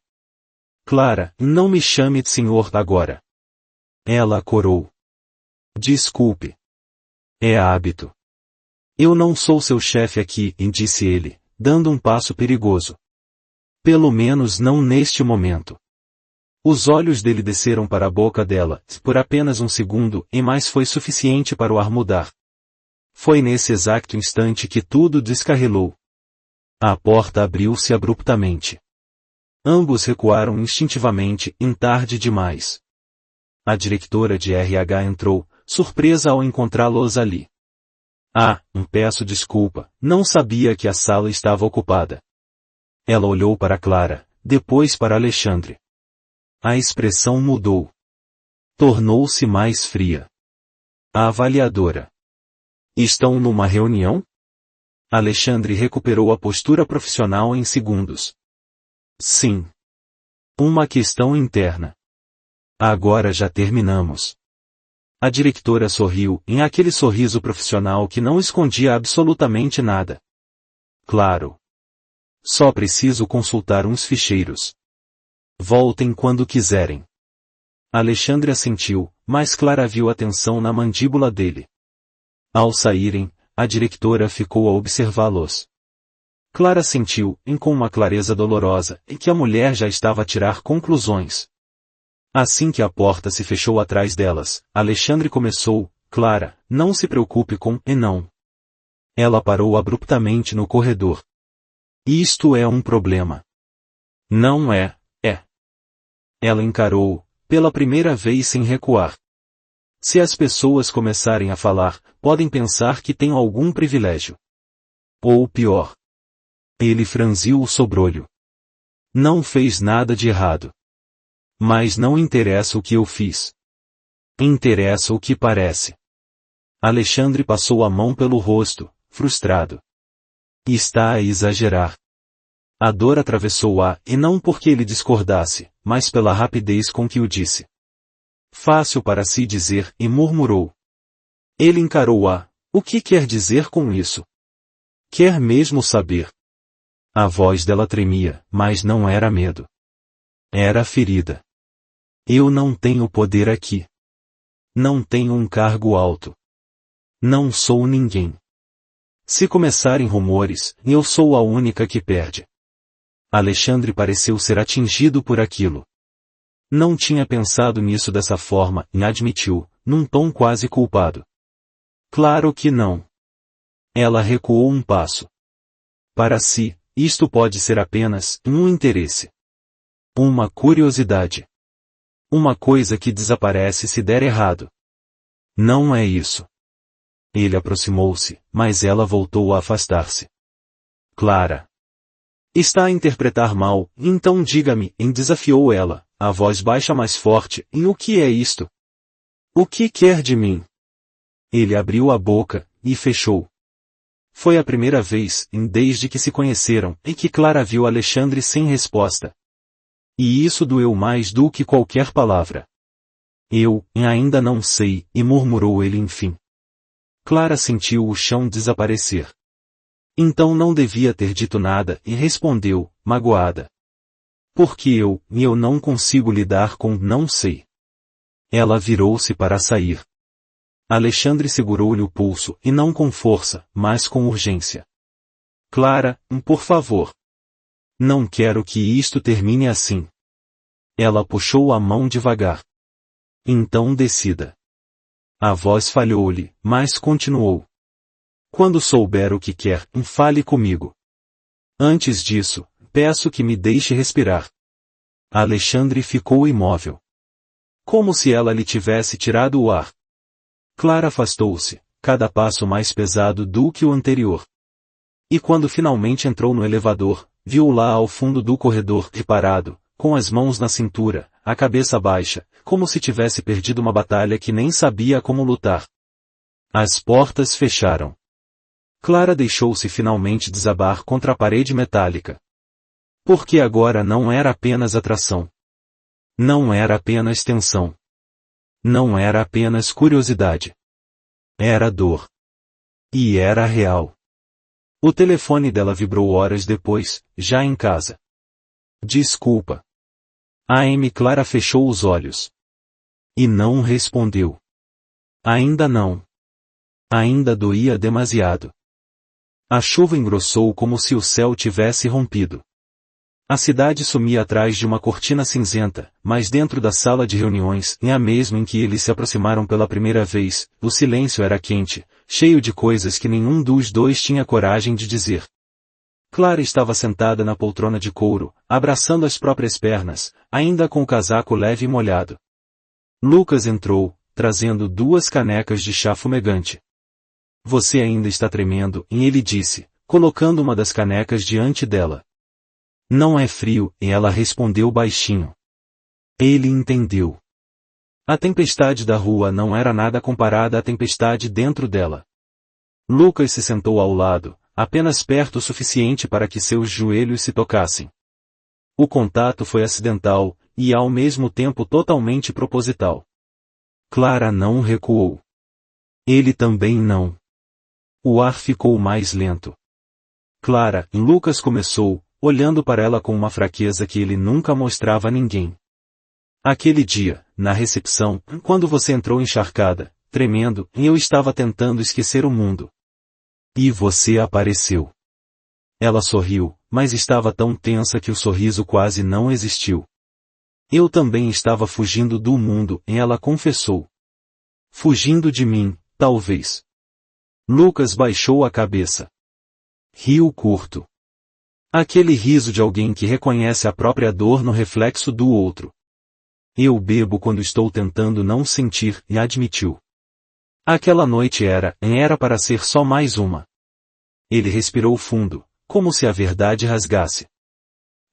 Clara, não me chame de senhor agora. Ela corou. Desculpe. É hábito. Eu não sou seu chefe aqui, disse ele, dando um passo perigoso. Pelo menos não neste momento. Os olhos dele desceram para a boca dela, por apenas um segundo, e mais foi suficiente para o ar mudar. Foi nesse exato instante que tudo descarrilou. A porta abriu-se abruptamente. Ambos recuaram instintivamente, tarde demais. A diretora de RH entrou, surpresa ao encontrá-los ali. Peço desculpa, não sabia que a sala estava ocupada. Ela olhou para Clara, depois para Alexandre. A expressão mudou. Tornou-se mais fria. A avaliadora. Estão numa reunião? Alexandre recuperou a postura profissional em segundos. Sim. Uma questão interna. Agora já terminamos. A diretora sorriu, em aquele sorriso profissional que não escondia absolutamente nada. Claro. Só preciso consultar uns ficheiros. Voltem quando quiserem. Alexandre assentiu, mas Clara viu a tensão na mandíbula dele. Ao saírem, a diretora ficou a observá-los. Clara sentiu, com uma clareza dolorosa, que a mulher já estava a tirar conclusões. Assim que a porta se fechou atrás delas, Alexandre começou, Clara, não se preocupe com não. Ela parou abruptamente no corredor. Isto é um problema. Não é. Ela encarou, pela primeira vez sem recuar. Se as pessoas começarem a falar, podem pensar que tenho algum privilégio. Ou pior. Ele franziu o sobrolho. Não fez nada de errado. Mas não interessa o que eu fiz. Interessa o que parece. Alexandre passou a mão pelo rosto, frustrado. Está a exagerar. A dor atravessou-a, e não porque ele discordasse, mas pela rapidez com que o disse. Fácil para si dizer, e murmurou. Ele encarou-a. O que quer dizer com isso? Quer mesmo saber? A voz dela tremia, mas não era medo. Era ferida. Eu não tenho poder aqui. Não tenho um cargo alto. Não sou ninguém. Se começarem rumores, eu sou a única que perde. Alexandre pareceu ser atingido por aquilo. Não tinha pensado nisso dessa forma, e admitiu, num tom quase culpado. Claro que não. Ela recuou um passo. Para si, isto pode ser apenas um interesse. Uma curiosidade. Uma coisa que desaparece se der errado. Não é isso. Ele aproximou-se, mas ela voltou a afastar-se. Clara. Está a interpretar mal, então diga-me, desafiou ela, a voz baixa mais forte, o que é isto? O que quer de mim? Ele abriu a boca, e fechou. Foi a primeira vez, desde que se conheceram, que Clara viu Alexandre sem resposta. E isso doeu mais do que qualquer palavra. Eu, ainda não sei, murmurou ele enfim. Clara sentiu o chão desaparecer. Então não devia ter dito nada, e respondeu, magoada. Porque eu não consigo lidar com não sei. Ela virou-se para sair. Alexandre segurou-lhe o pulso, e não com força, mas com urgência. Clara, por favor. Não quero que isto termine assim. Ela puxou a mão devagar. Então decida. A voz falhou-lhe, mas continuou. Quando souber o que quer, fale comigo. Antes disso, peço que me deixe respirar. Alexandre ficou imóvel. Como se ela lhe tivesse tirado o ar. Clara afastou-se, cada passo mais pesado do que o anterior. E quando finalmente entrou no elevador, viu-o lá ao fundo do corredor, parado, com as mãos na cintura, a cabeça baixa, como se tivesse perdido uma batalha que nem sabia como lutar. As portas fecharam. Clara deixou-se finalmente desabar contra a parede metálica. Porque agora não era apenas atração. Não era apenas tensão. Não era apenas curiosidade. Era dor. E era real. O telefone dela vibrou horas depois, já em casa. Desculpa. Clara fechou os olhos. E não respondeu. Ainda não. Ainda doía demasiado. A chuva engrossou como se o céu tivesse rompido. A cidade sumia atrás de uma cortina cinzenta, mas dentro da sala de reuniões, a mesma em que eles se aproximaram pela primeira vez, o silêncio era quente, cheio de coisas que nenhum dos dois tinha coragem de dizer. Clara estava sentada na poltrona de couro, abraçando as próprias pernas, ainda com o casaco leve e molhado. Lucas entrou, trazendo 2 canecas de chá fumegante. Você ainda está tremendo, e ele disse, colocando uma das canecas diante dela. Não é frio, e ela respondeu baixinho. Ele entendeu. A tempestade da rua não era nada comparada à tempestade dentro dela. Lucas se sentou ao lado, apenas perto o suficiente para que seus joelhos se tocassem. O contato foi acidental, e ao mesmo tempo totalmente proposital. Clara não recuou. Ele também não. O ar ficou mais lento. Clara, Lucas começou, olhando para ela com uma fraqueza que ele nunca mostrava a ninguém. Aquele dia, na recepção, quando você entrou encharcada, tremendo, e eu estava tentando esquecer o mundo. E você apareceu. Ela sorriu, mas estava tão tensa que o sorriso quase não existiu. Eu também estava fugindo do mundo, e ela confessou. Fugindo de mim, talvez. Lucas baixou a cabeça. Riu curto. Aquele riso de alguém que reconhece a própria dor no reflexo do outro. Eu bebo quando estou tentando não sentir, e admitiu. Aquela noite era para ser só mais uma. Ele respirou fundo, como se a verdade rasgasse.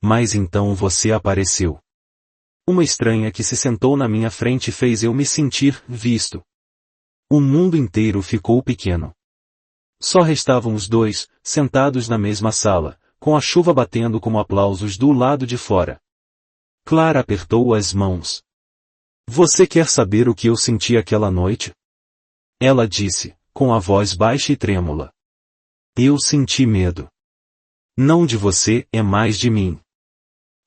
Mas então você apareceu. Uma estranha que se sentou na minha frente fez eu me sentir visto. O mundo inteiro ficou pequeno. Só restavam os dois, sentados na mesma sala, com a chuva batendo como aplausos do lado de fora. Clara apertou as mãos. Você quer saber o que eu senti aquela noite? Ela disse, com a voz baixa e trêmula. Eu senti medo. Não de você, é mais de mim.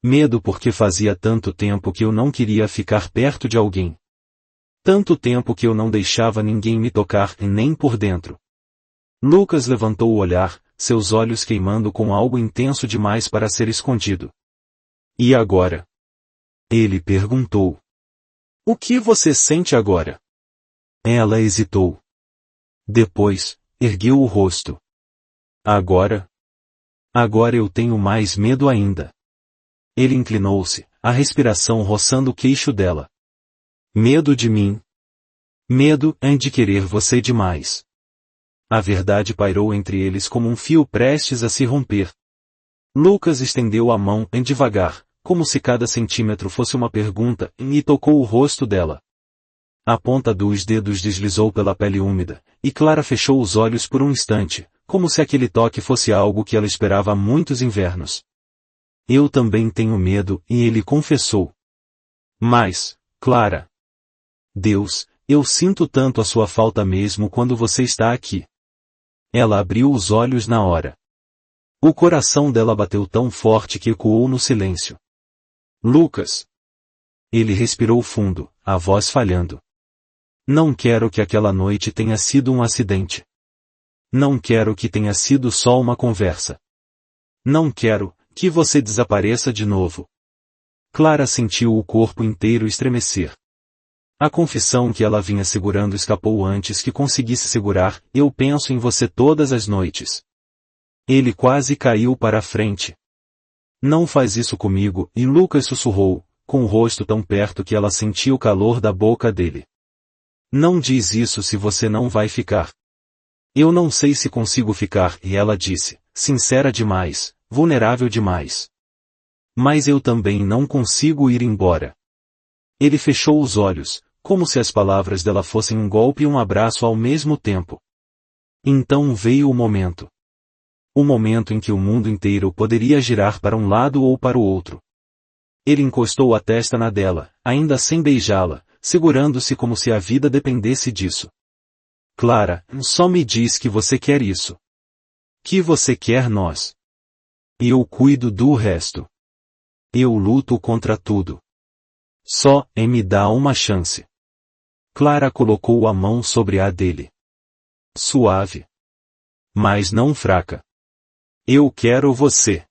Medo porque fazia tanto tempo que eu não queria ficar perto de alguém. Tanto tempo que eu não deixava ninguém me tocar, nem por dentro. Lucas levantou o olhar, seus olhos queimando com algo intenso demais para ser escondido. E agora? Ele perguntou. O que você sente agora? Ela hesitou. Depois, ergueu o rosto. Agora? Agora eu tenho mais medo ainda. Ele inclinou-se, a respiração roçando o queixo dela. Medo de mim? Medo de querer você demais. A verdade pairou entre eles como um fio prestes a se romper. Lucas estendeu a mão devagar, como se cada centímetro fosse uma pergunta, e tocou o rosto dela. A ponta dos dedos deslizou pela pele úmida, e Clara fechou os olhos por um instante, como se aquele toque fosse algo que ela esperava há muitos invernos. Eu também tenho medo, e ele confessou. Mas, Clara. Deus, eu sinto tanto a sua falta mesmo quando você está aqui. Ela abriu os olhos na hora. O coração dela bateu tão forte que ecoou no silêncio. Lucas. Ele respirou fundo, a voz falhando. Não quero que aquela noite tenha sido um acidente. Não quero que tenha sido só uma conversa. Não quero que você desapareça de novo. Clara sentiu o corpo inteiro estremecer. A confissão que ela vinha segurando escapou antes que conseguisse segurar. Eu penso em você todas as noites. Ele quase caiu para a frente. Não faz isso comigo, e Lucas sussurrou, com o rosto tão perto que ela sentia o calor da boca dele. Não diz isso se você não vai ficar. Eu não sei se consigo ficar, e ela disse, sincera demais, vulnerável demais. Mas eu também não consigo ir embora. Ele fechou os olhos, como se as palavras dela fossem um golpe e um abraço ao mesmo tempo. Então veio o momento. O momento em que o mundo inteiro poderia girar para um lado ou para o outro. Ele encostou a testa na dela, ainda sem beijá-la, segurando-se como se a vida dependesse disso. Clara, só me diz que você quer isso. Que você quer nós. Eu cuido do resto. Eu luto contra tudo. Só me dá uma chance. Clara colocou a mão sobre a dele. Suave. Mas não fraca. Eu quero você.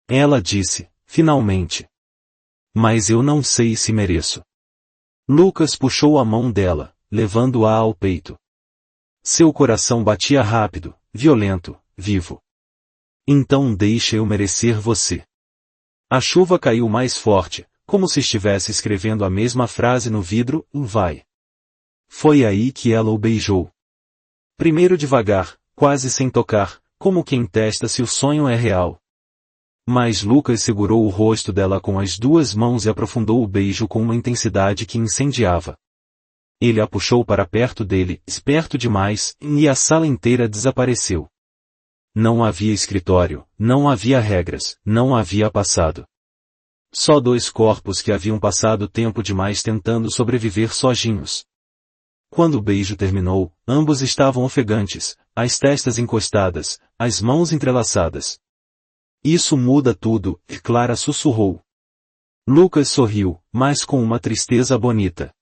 Ela disse, finalmente. Mas eu não sei se mereço. Lucas puxou a mão dela, levando-a ao peito. Seu coração batia rápido, violento, vivo. Então deixa eu merecer você. A chuva caiu mais forte, como se estivesse escrevendo a mesma frase no vidro, vai. Foi aí que ela o beijou. Primeiro devagar, quase sem tocar, como quem testa se o sonho é real. Mas Lucas segurou o rosto dela com as duas mãos e aprofundou o beijo com uma intensidade que incendiava. Ele a puxou para perto dele, esperto demais, e a sala inteira desapareceu. Não havia escritório, não havia regras, não havia passado. Só dois corpos que haviam passado tempo demais tentando sobreviver sozinhos. Quando o beijo terminou, ambos estavam ofegantes, as testas encostadas, as mãos entrelaçadas. Isso muda tudo, Clara sussurrou. Lucas sorriu, mas com uma tristeza bonita.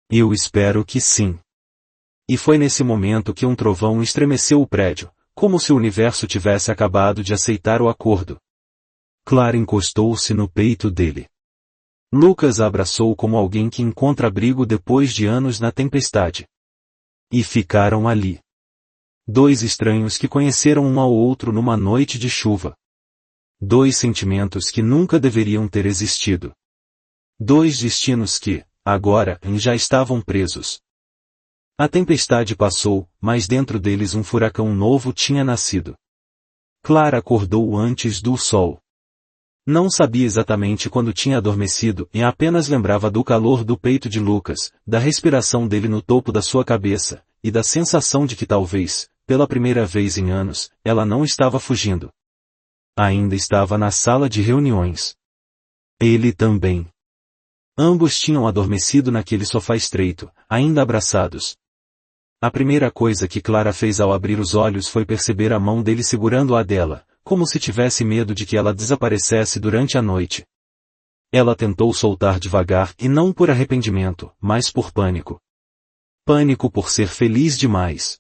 Eu espero que sim. E foi nesse momento que um trovão estremeceu o prédio, como se o universo tivesse acabado de aceitar o acordo. Clara encostou-se no peito dele. Lucas a abraçou como alguém que encontra abrigo depois de anos na tempestade. E ficaram ali. Dois estranhos que conheceram um ao outro numa noite de chuva. Dois sentimentos que nunca deveriam ter existido. Dois destinos que, agora, já estavam presos. A tempestade passou, mas dentro deles um furacão novo tinha nascido. Clara acordou antes do sol. Não sabia exatamente quando tinha adormecido e apenas lembrava do calor do peito de Lucas, da respiração dele no topo da sua cabeça, e da sensação de que talvez, pela primeira vez em anos, ela não estava fugindo. Ainda estava na sala de reuniões. Ele também. Ambos tinham adormecido naquele sofá estreito, ainda abraçados. A primeira coisa que Clara fez ao abrir os olhos foi perceber a mão dele segurando a dela, como se tivesse medo de que ela desaparecesse durante a noite. Ela tentou soltar devagar e não por arrependimento, mas por pânico. Pânico por ser feliz demais.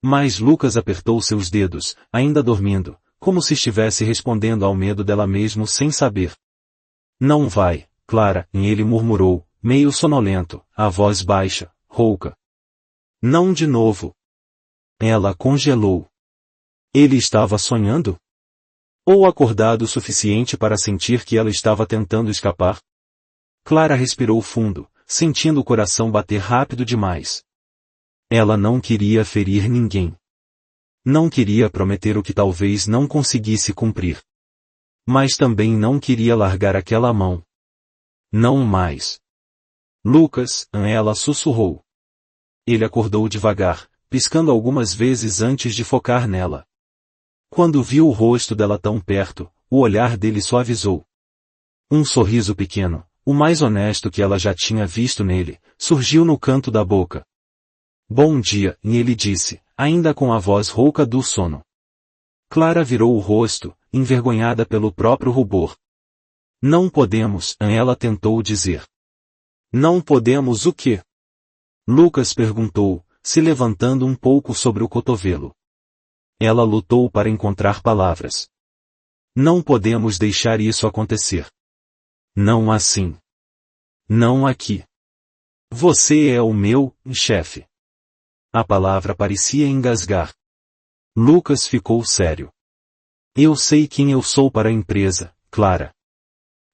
Mas Lucas apertou seus dedos, ainda dormindo, como se estivesse respondendo ao medo dela mesmo sem saber. Não vai, Clara, e ele murmurou, meio sonolento, a voz baixa, rouca. Não de novo. Ela congelou. Ele estava sonhando? Ou acordado o suficiente para sentir que ela estava tentando escapar? Clara respirou fundo, sentindo o coração bater rápido demais. Ela não queria ferir ninguém. Não queria prometer o que talvez não conseguisse cumprir. Mas também não queria largar aquela mão. Não mais. Lucas, ela sussurrou. Ele acordou devagar, piscando algumas vezes antes de focar nela. Quando viu o rosto dela tão perto, o olhar dele suavizou. Um sorriso pequeno, o mais honesto que ela já tinha visto nele, surgiu no canto da boca. Bom dia, e ele disse, ainda com a voz rouca do sono. Clara virou o rosto, envergonhada pelo próprio rubor. Não podemos, ela tentou dizer. Não podemos o quê? Lucas perguntou, se levantando um pouco sobre o cotovelo. Ela lutou para encontrar palavras. Não podemos deixar isso acontecer. Não assim. Não aqui. Você é o meu chefe. A palavra parecia engasgar. Lucas ficou sério. Eu sei quem eu sou para a empresa, Clara.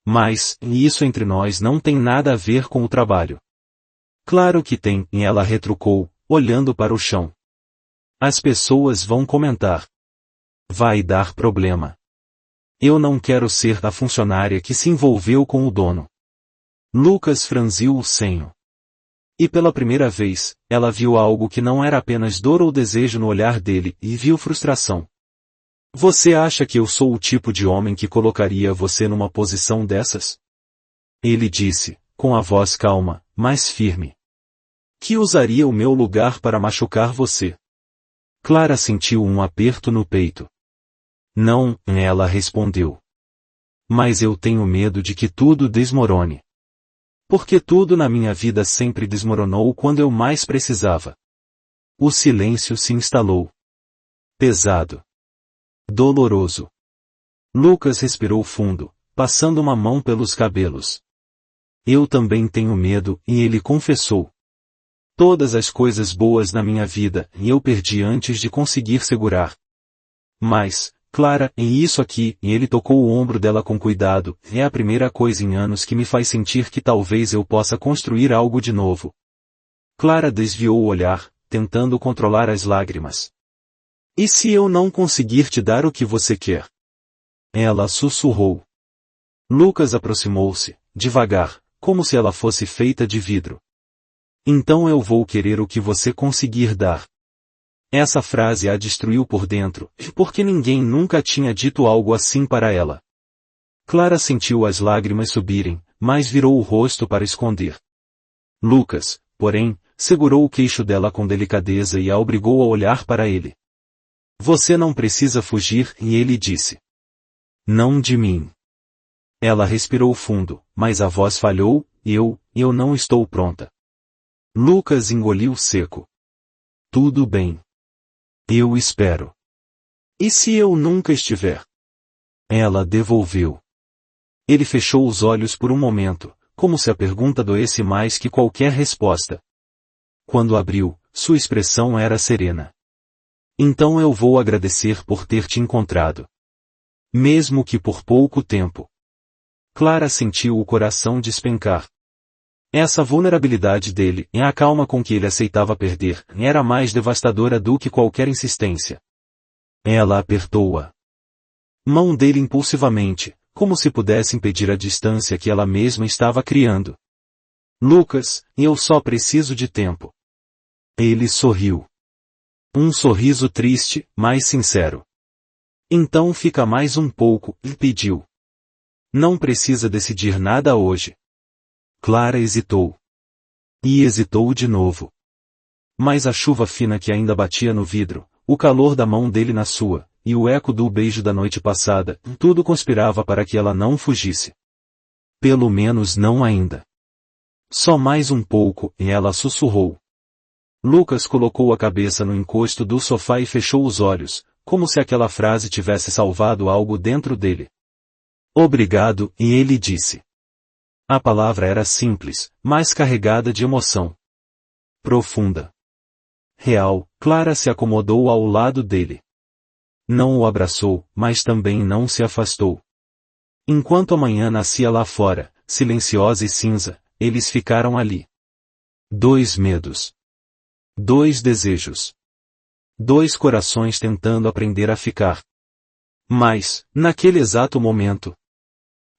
Mas, isso entre nós não tem nada a ver com o trabalho. Claro que tem, e ela retrucou, olhando para o chão. As pessoas vão comentar. Vai dar problema. Eu não quero ser a funcionária que se envolveu com o dono. Lucas franziu o senho. E pela primeira vez, ela viu algo que não era apenas dor ou desejo no olhar dele, e viu frustração. Você acha que eu sou o tipo de homem que colocaria você numa posição dessas? Ele disse, com a voz calma, mas firme. Que usaria o meu lugar para machucar você? Clara sentiu um aperto no peito. Não, ela respondeu. Mas eu tenho medo de que tudo desmorone. Porque tudo na minha vida sempre desmoronou quando eu mais precisava. O silêncio se instalou. Pesado. Doloroso. Lucas respirou fundo, passando uma mão pelos cabelos. Eu também tenho medo, e ele confessou. Todas as coisas boas na minha vida, e eu perdi antes de conseguir segurar. Mas, Clara, e isso aqui, e ele tocou o ombro dela com cuidado, é a primeira coisa em anos que me faz sentir que talvez eu possa construir algo de novo. Clara desviou o olhar, tentando controlar as lágrimas. E se eu não conseguir te dar o que você quer? Ela sussurrou. Lucas aproximou-se, devagar, como se ela fosse feita de vidro. Então eu vou querer o que você conseguir dar. Essa frase a destruiu por dentro, porque ninguém nunca tinha dito algo assim para ela. Clara sentiu as lágrimas subirem, mas virou o rosto para esconder. Lucas, porém, segurou o queixo dela com delicadeza e a obrigou a olhar para ele. Você não precisa fugir, e ele disse. Não de mim. Ela respirou fundo, mas a voz falhou, eu não estou pronta. Lucas engoliu seco. Tudo bem. Eu espero. E se eu nunca estiver? Ela devolveu. Ele fechou os olhos por um momento, como se a pergunta doesse mais que qualquer resposta. Quando abriu, sua expressão era serena. Então eu vou agradecer por ter te encontrado. Mesmo que por pouco tempo. Clara sentiu o coração despencar. Essa vulnerabilidade dele, e a calma com que ele aceitava perder, era mais devastadora do que qualquer insistência. Ela apertou-a mão dele impulsivamente, como se pudesse impedir a distância que ela mesma estava criando. Lucas, eu só preciso de tempo. Ele sorriu. Um sorriso triste, mas sincero. Então fica mais um pouco, e pediu. Não precisa decidir nada hoje. Clara hesitou. E hesitou de novo. Mas a chuva fina que ainda batia no vidro, o calor da mão dele na sua, e o eco do beijo da noite passada, tudo conspirava para que ela não fugisse. Pelo menos não ainda. Só mais um pouco, e ela sussurrou. Lucas colocou a cabeça no encosto do sofá e fechou os olhos, como se aquela frase tivesse salvado algo dentro dele. Obrigado, e ele disse. A palavra era simples, mas carregada de emoção. Profunda. Real, Clara se acomodou ao lado dele. Não o abraçou, mas também não se afastou. Enquanto a manhã nascia lá fora, silenciosa e cinza, eles ficaram ali. 2 medos. 2 desejos. 2 corações tentando aprender a ficar. Mas, naquele exato momento,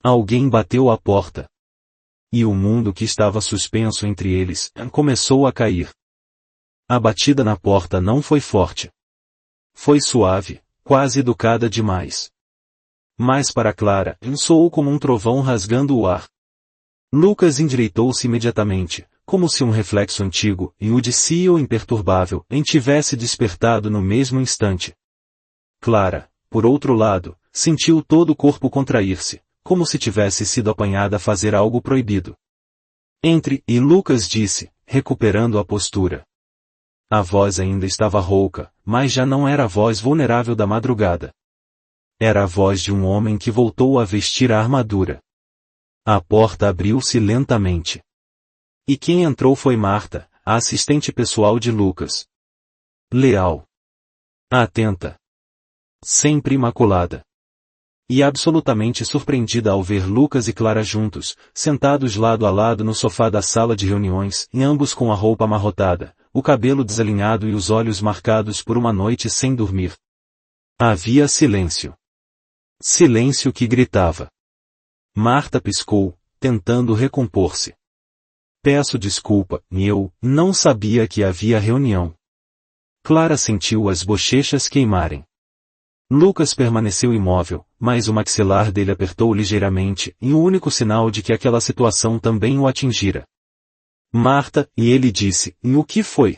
alguém bateu à porta. E o mundo que estava suspenso entre eles, começou a cair. A batida na porta não foi forte. Foi suave, quase educada demais. Mas para Clara, soou como um trovão rasgando o ar. Lucas endireitou-se imediatamente, como se um reflexo antigo, e o de CEO imperturbável, tivesse despertado no mesmo instante. Clara, por outro lado, sentiu todo o corpo contrair-se, como se tivesse sido apanhada a fazer algo proibido. Entre, e Lucas disse, recuperando a postura. A voz ainda estava rouca, mas já não era a voz vulnerável da madrugada. Era a voz de um homem que voltou a vestir a armadura. A porta abriu-se lentamente. E quem entrou foi Marta, a assistente pessoal de Lucas. Leal. Atenta. Sempre imaculada. E absolutamente surpreendida ao ver Lucas e Clara juntos, sentados lado a lado no sofá da sala de reuniões, e ambos com a roupa amarrotada, o cabelo desalinhado e os olhos marcados por uma noite sem dormir. Havia silêncio. Silêncio que gritava. Marta piscou, tentando recompor-se. Peço desculpa, eu não sabia que havia reunião. Clara sentiu as bochechas queimarem. Lucas permaneceu imóvel, mas o maxilar dele apertou ligeiramente, em o único sinal de que aquela situação também o atingira. Marta, e ele disse, e o que foi?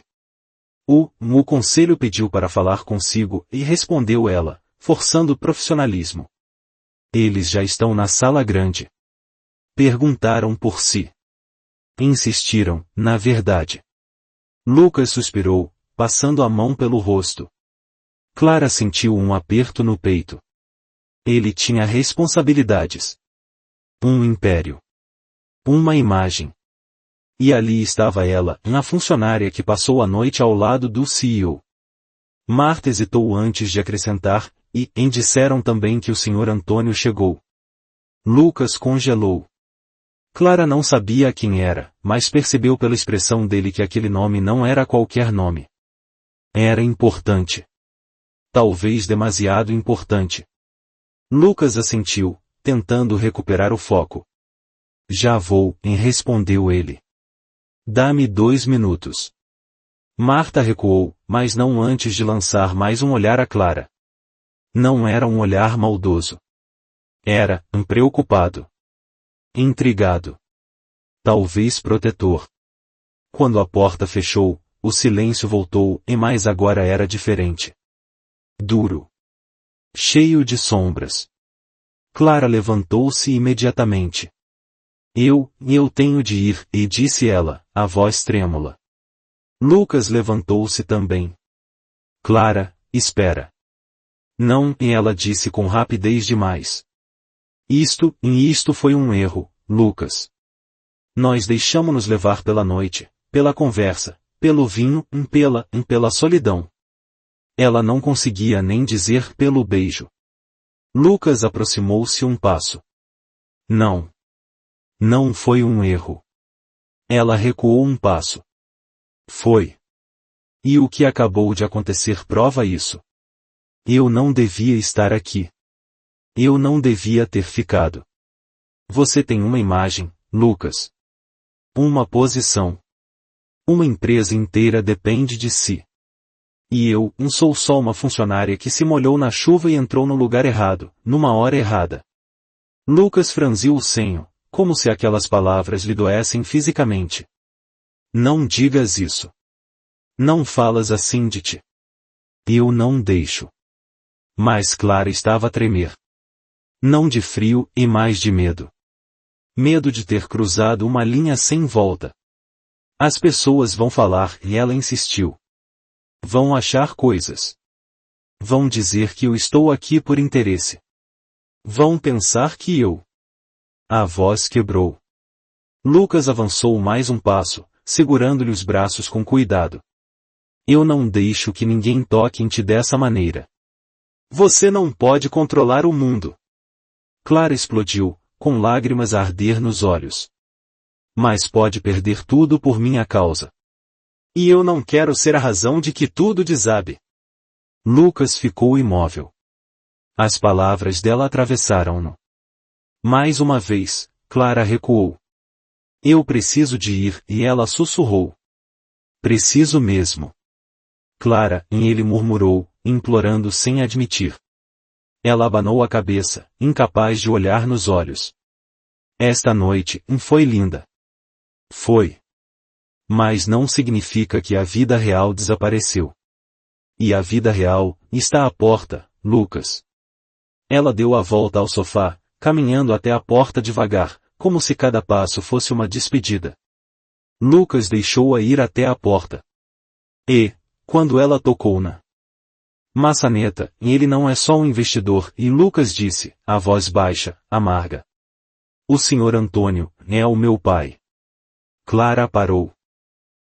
O conselho pediu para falar consigo, e respondeu ela, forçando o profissionalismo. Eles já estão na sala grande. Perguntaram por si. Insistiram, na verdade. Lucas suspirou, passando a mão pelo rosto. Clara sentiu um aperto no peito. Ele tinha responsabilidades. Um império. Uma imagem. E ali estava ela, uma funcionária que passou a noite ao lado do CEO. Marta hesitou antes de acrescentar, e disseram também que o Sr. Antônio chegou. Lucas congelou. Clara não sabia quem era, mas percebeu pela expressão dele que aquele nome não era qualquer nome. Era importante. Talvez demasiado importante. Lucas assentiu, tentando recuperar o foco. Já vou, respondeu ele. Dá-me 2 minutos. Marta recuou, mas não antes de lançar mais um olhar a Clara. Não era um olhar maldoso. Era, preocupado. Intrigado. Talvez protetor. Quando a porta fechou, o silêncio voltou, mas agora era diferente. Duro. Cheio de sombras. Clara levantou-se imediatamente. Eu tenho de ir, disse ela, a voz trêmula. Lucas levantou-se também. Clara, espera. Não, ela disse com rapidez demais. Isto foi um erro, Lucas. Nós deixamo-nos levar pela noite, pela conversa, pelo vinho, pela solidão. Ela não conseguia nem dizer pelo beijo. Lucas aproximou-se um passo. Não. Não foi um erro. Ela recuou um passo. Foi. E o que acabou de acontecer prova isso. Eu não devia estar aqui. Eu não devia ter ficado. Você tem uma imagem, Lucas. Uma posição. Uma empresa inteira depende de si. E eu, sou só uma funcionária que se molhou na chuva e entrou no lugar errado, numa hora errada. Lucas franziu o senho, como se aquelas palavras lhe doessem fisicamente. Não digas isso. Não falas assim de ti. Eu não deixo. Mas Clara estava a tremer. Não de frio, e mais de medo. Medo de ter cruzado uma linha sem volta. As pessoas vão falar, e ela insistiu. Vão achar coisas. Vão dizer que eu estou aqui por interesse. Vão pensar que eu. A voz quebrou. Lucas avançou mais um passo, segurando-lhe os braços com cuidado. Eu não deixo que ninguém toque em ti dessa maneira. Você não pode controlar o mundo. Clara explodiu, com lágrimas a arder nos olhos. Mas pode perder tudo por minha causa. E eu não quero ser a razão de que tudo desabe. Lucas ficou imóvel. As palavras dela atravessaram-no. Mais uma vez, Clara recuou. Eu preciso de ir, e ela sussurrou. Preciso mesmo. Clara, ele murmurou, implorando sem admitir. Ela abanou a cabeça, incapaz de olhar nos olhos. Esta noite, foi linda. Foi. Mas não significa que a vida real desapareceu. E a vida real, está à porta, Lucas. Ela deu a volta ao sofá, caminhando até a porta devagar, como se cada passo fosse uma despedida. Lucas deixou-a ir até a porta. E, quando ela tocou na maçaneta, ele não é só um investidor, e Lucas disse, a voz baixa, amarga. O Sr. Antônio, é o meu pai. Clara parou.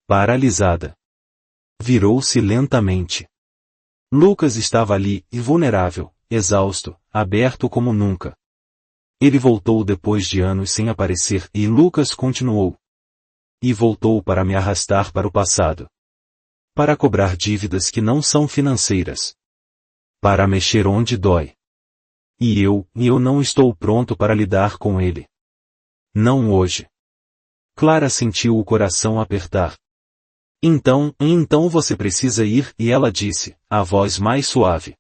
Paralisada. Virou-se lentamente. Lucas estava ali, vulnerável, exausto, aberto como nunca. Ele voltou depois de anos sem aparecer, e Lucas continuou. E voltou para me arrastar para o passado. Para cobrar dívidas que não são financeiras. Para mexer onde dói. E eu não estou pronto para lidar com ele. Não hoje. Clara sentiu o coração apertar. Então você precisa ir, e ela disse, a voz mais suave.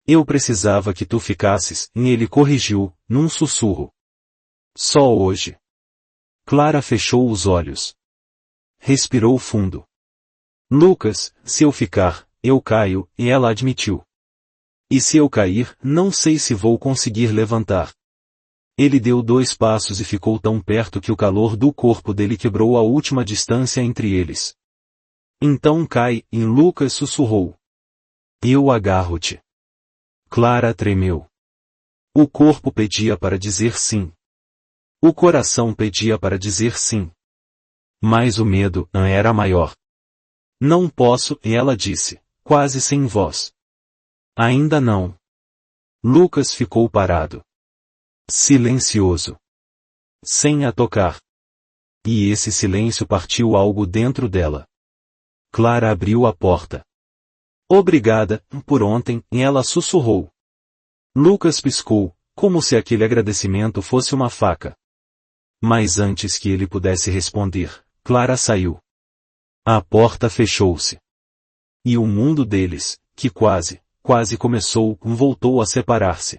Eu precisava que tu ficasses, e ele corrigiu, num sussurro. Só hoje. Clara fechou os olhos. Respirou fundo. Lucas, se eu ficar, eu caio, e ela admitiu. E se eu cair, não sei se vou conseguir levantar. Ele deu 2 passos e ficou tão perto que o calor do corpo dele quebrou a última distância entre eles. Então cai, e Lucas sussurrou. Eu agarro-te. Clara tremeu. O corpo pedia para dizer sim. O coração pedia para dizer sim. Mas o medo era maior. Não posso, ela disse, quase sem voz. Ainda não. Lucas ficou parado. Silencioso. Sem a tocar. E esse silêncio partiu algo dentro dela. Clara abriu a porta. Obrigada, por ontem, ela sussurrou. Lucas piscou, como se aquele agradecimento fosse uma faca. Mas antes que ele pudesse responder, Clara saiu. A porta fechou-se. E o mundo deles, que quase começou, voltou a separar-se.